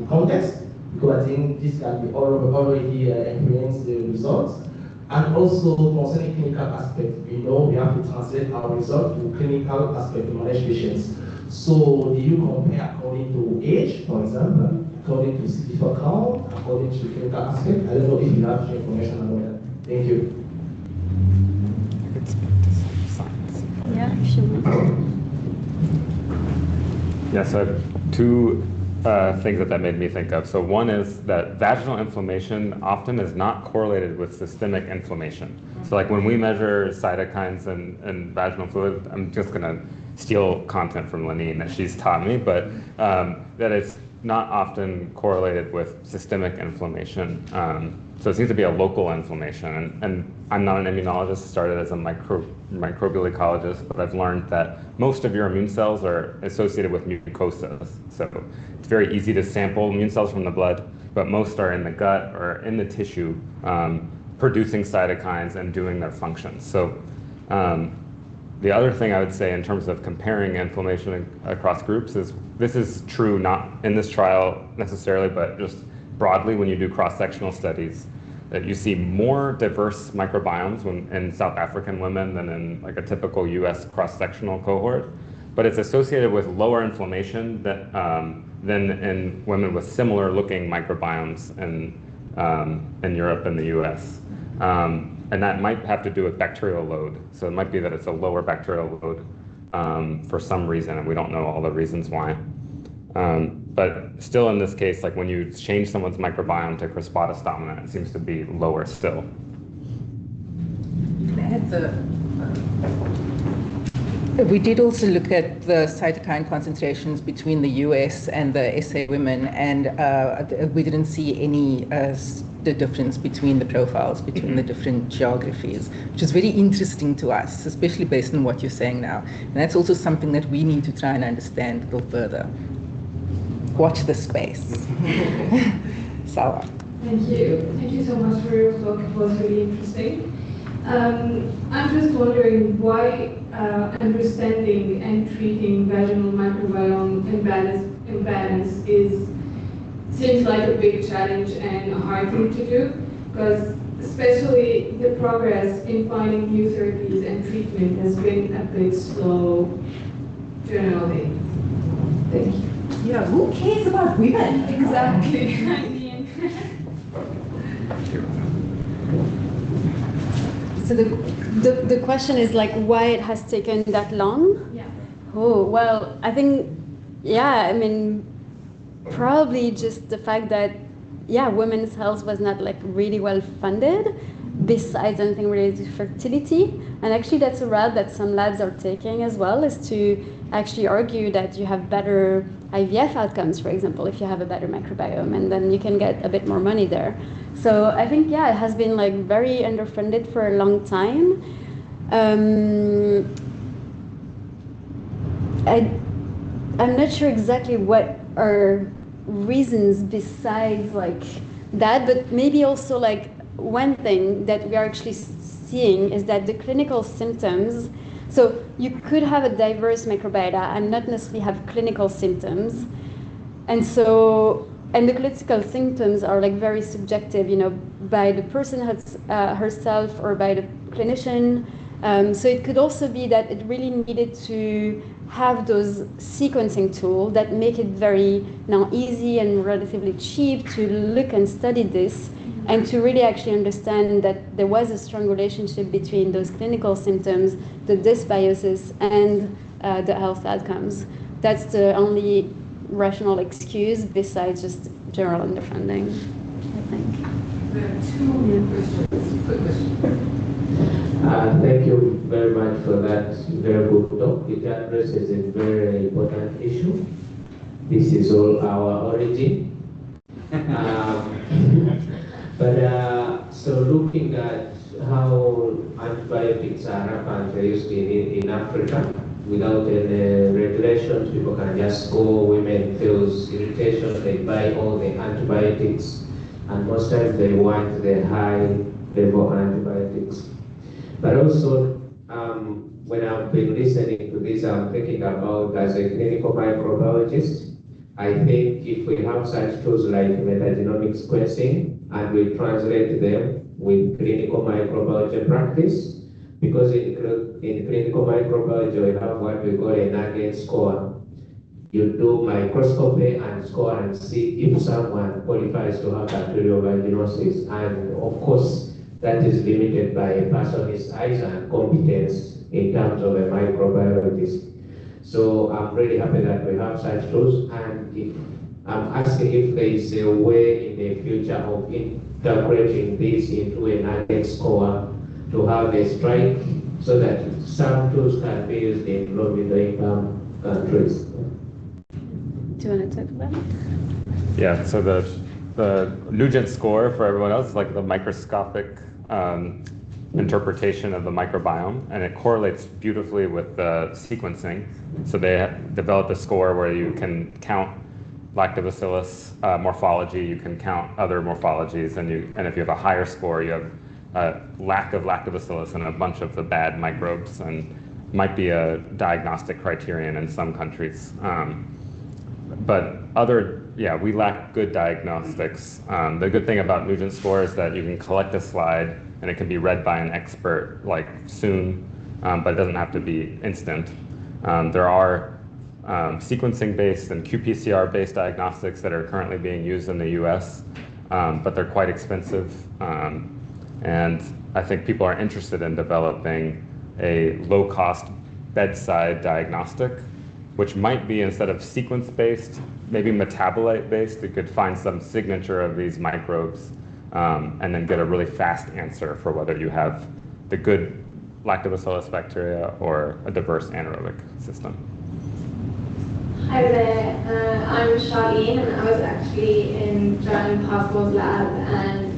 context, because I think this can be already influence the results. And also concerning clinical aspect, we know we have to translate our result to clinical aspect to manage patients. So do you compare according to age, for example, according to CD4 count, according to clinical aspect? I don't know if you have information about that. Thank you. Yeah, if you want. Yeah, so I have two things that made me think of. So one is that vaginal inflammation often is not correlated with systemic inflammation. So like when we measure cytokines and vaginal fluid, I'm just gonna steal content from Lenine that she's taught me, but that it's not often correlated with systemic inflammation. So it seems to be a local inflammation. And I'm not an immunologist, started as a microbial ecologist, but I've learned that most of your immune cells are associated with mucosas. So it's very easy to sample immune cells from the blood, but most are in the gut or in the tissue producing cytokines and doing their functions. So the other thing I would say in terms of comparing inflammation across groups is, this is true not in this trial necessarily, but just broadly when you do cross-sectional studies, that you see more diverse microbiomes in South African women than in like a typical US cross-sectional cohort, but it's associated with lower inflammation than in women with similar looking microbiomes in Europe and the US. And that might have to do with bacterial load. So it might be that it's a lower bacterial load for some reason, and we don't know all the reasons why. But still in this case, like when you change someone's microbiome to Crispatus dominant, it seems to be lower still. We did also look at the cytokine concentrations between the US and the SA women, and we didn't see any the difference between the profiles, between the different geographies, which is very interesting to us, especially based on what you're saying now. And that's also something that we need to try and understand a little further. Watch the space. Sawa. Thank you. Thank you so much for your talk. It was really interesting. I'm just wondering why understanding and treating vaginal microbiome imbalance seems like a big challenge and a hard thing to do, because especially the progress in finding new therapies and treatment has been a bit slow generally. Thank you. Yeah, who cares about women? Exactly. So the question is like why it has taken that long? Yeah. Oh, well, I think, yeah, I mean, probably just the fact that, yeah, women's health was not like really well funded, besides anything related to fertility. And actually that's a route that some labs are taking as well, is to actually argue that you have better IVF outcomes, for example, if you have a better microbiome, and then you can get a bit more money there. So I think, yeah, it has been like very underfunded for a long time. I'm not sure exactly what are reasons besides like that, but maybe also like one thing that we are actually seeing is that the clinical symptoms, so you could have a diverse microbiota and not necessarily have clinical symptoms. And so, and the clinical symptoms are like very subjective, you know, by the person herself or by the clinician. So it could also be that it really needed to have those sequencing tools that make it very now easy and relatively cheap to look and study this, and to really actually understand that there was a strong relationship between those clinical symptoms, the dysbiosis, and the health outcomes. That's the only rational excuse besides just general underfunding, I think. There are two questions. Thank you very much for that very good talk. It addresses a very important issue. This is all our origin. So looking at how antibiotics are rampant used in Africa, without any regulations, people can just go, women feel irritation, they buy all the antibiotics, and most times they want the high level antibiotics. But also, when I've been listening to this, I'm thinking about, as a clinical microbiologist, I think if we have such tools like metagenomic sequencing and we translate them with clinical microbiology practice, because in clinical microbiology we have what we call a nugget score. You do microscopy and score and see if someone qualifies to have bacterial vaginosis, and of course that is limited by a person's eyes and competence in terms of a microbiologist. So I'm really happy that we have such tools, and if I'm asking if there is a way in the future of integrating this into a nugget score to have a strike so that some tools can be used in low-middle-income countries. Do you want to talk about it? Yeah, so the Nugent score for everyone else is like the microscopic interpretation of the microbiome, and it correlates beautifully with the sequencing. So they developed a score where you can count lactobacillus morphology, you can count other morphologies, and if you have a higher score, you have a lack of lactobacillus and a bunch of the bad microbes, and might be a diagnostic criterion in some countries. But we lack good diagnostics. The good thing about Nugent score is that you can collect a slide and it can be read by an expert like soon, but it doesn't have to be instant. There are sequencing-based and qPCR-based diagnostics that are currently being used in the US, but they're quite expensive. And I think people are interested in developing a low-cost bedside diagnostic, which might be, instead of sequence-based, maybe metabolite-based. You could find some signature of these microbes and then get a really fast answer for whether you have the good lactobacillus bacteria or a diverse anaerobic system. Hi there, I'm Charlene, and I was actually in John Pascal's lab and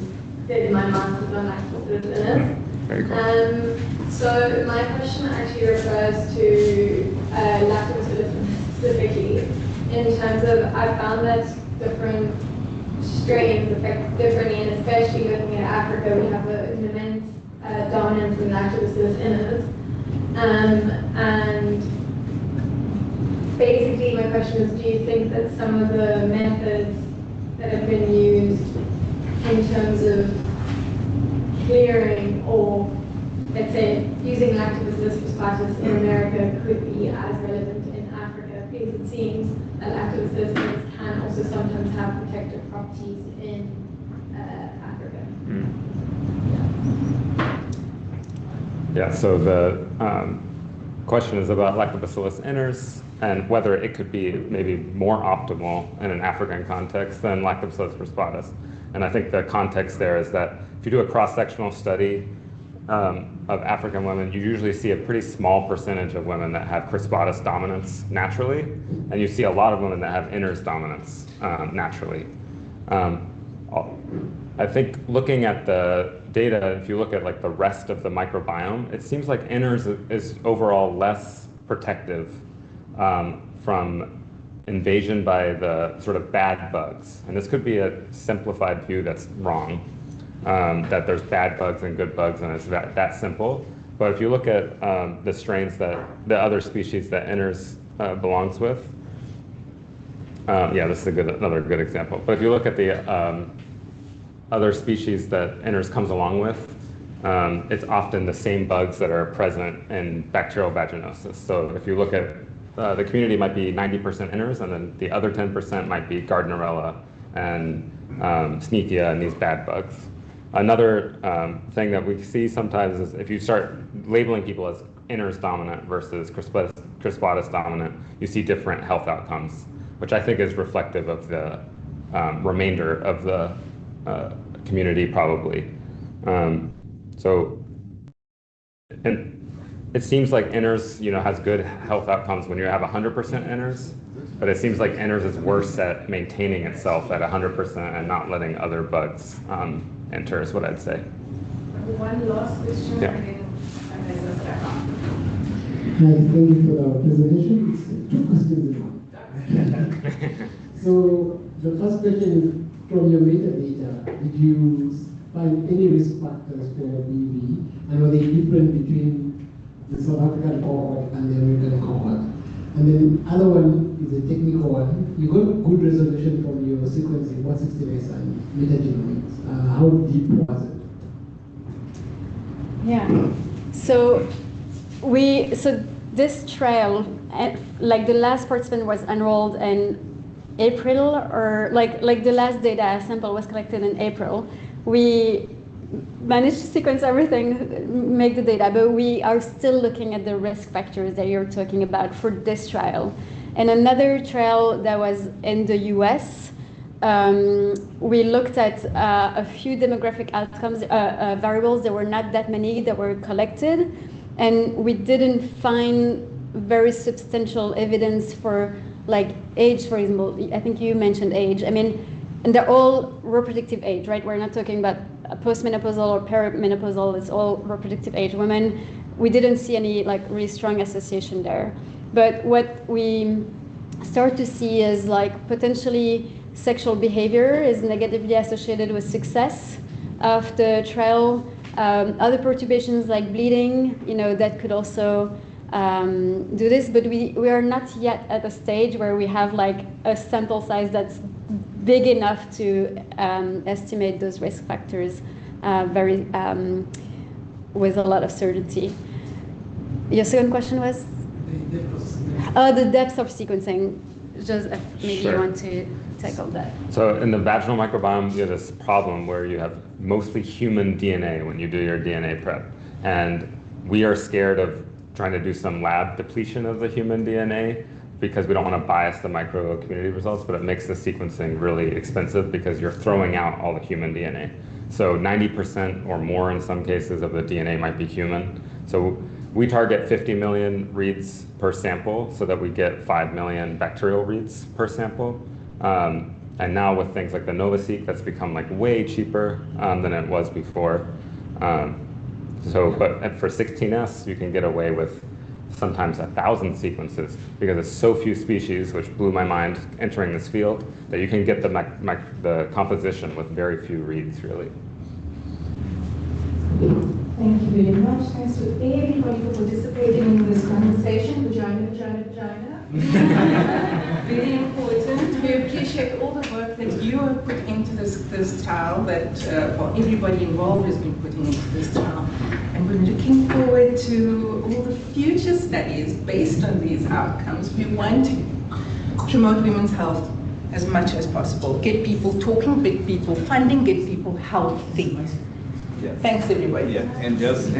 did my master's on lactobacillus. Very cool. So my question actually refers to lactobacillus specifically, in terms of I found that different strains affect differently, and especially looking at Africa, we have an immense dominance in lactobacillus inners. And basically my question is, do you think that some of the methods that have been used in terms of clearing, or let's say using lactobacillus prosperous in America, could be as relevant in Africa? Because it seems that lactobacillus can also sometimes have protective properties in Africa. Yeah, so the question is about lactobacillus inners and whether it could be maybe more optimal in an African context than lactobacillus prosperous. And I think the context there is that if you do a cross-sectional study of African women, you usually see a pretty small percentage of women that have crispatus dominance naturally, and you see a lot of women that have inners dominance naturally. I think looking at the data, if you look at like the rest of the microbiome, it seems like inners is overall less protective from invasion by the sort of bad bugs. And this could be a simplified view that's wrong, that there's bad bugs and good bugs, and it's that simple. But if you look at the strains that the other species that inners belongs with, yeah, this is another good example. But if you look at the other species that inners comes along with, it's often the same bugs that are present in bacterial vaginosis. So if you look at the community might be 90% inners, and then the other 10% might be Gardnerella and Schnitzia and these bad bugs. Another thing that we see sometimes is if you start labeling people as inners dominant versus crispatus dominant, you see different health outcomes, which I think is reflective of the remainder of the community probably. So, and it seems like NRS, has good health outcomes when you have 100% NRS, but it seems like NRS is worse at maintaining itself at 100% and not letting other bugs enter, is what I'd say. One last question. Yeah. Thank you for the presentation. It's 2 questions in one. So the first question is, from your metadata, did you find any risk factors for BV? And are they different between the South African cohort and the American cohort? And then the other one is a technical one. You got good resolution from your sequencing, 160S and metagenomics. How deep was it? Yeah. So this trial, like the last participant was enrolled in April, or like the last data sample was collected in April. We managed to sequence everything, make the data, but we are still looking at the risk factors that you're talking about for this trial. And another trial that was in the US, we looked at a few demographic outcomes, variables. There were not that many that were collected, and we didn't find very substantial evidence for like age, for example. I think you mentioned age. I mean, and they're all reproductive age, right? We're not talking about postmenopausal or perimenopausal. It's all reproductive age women. We didn't see any like really strong association there. But what we start to see is like potentially sexual behavior is negatively associated with success of the trial. Other perturbations like bleeding, that could also do this, but we are not yet at a stage where we have like a sample size that's big enough to estimate those risk factors with a lot of certainty. Your second question was? The depth of sequencing. Just maybe Sure. You want to tackle that. So in the vaginal microbiome, you have this problem where you have mostly human DNA when you do your DNA prep. And we are scared of trying to do some lab depletion of the human DNA because we don't want to bias the micro community results, but it makes the sequencing really expensive because you're throwing out all the human DNA. So 90% or more in some cases of the DNA might be human. So we target 50 million reads per sample so that we get 5 million bacterial reads per sample. And now with things like the NovaSeq, that's become like way cheaper than it was before. But for 16S, you can get away with sometimes 1,000 sequences because it's so few species, which blew my mind entering this field, that you can get the composition with very few reads, really. Thank you very much. Thanks to everybody for participating in this conversation. Vagina. Very important. We appreciate all the work that you have put into this trial, that everybody involved has been putting into this trial. And we're looking forward to all the future studies based on these outcomes. We want to promote women's health as much as possible. Get people talking, get people funding, get people healthy. Yes. Thanks, everybody. Yeah, and just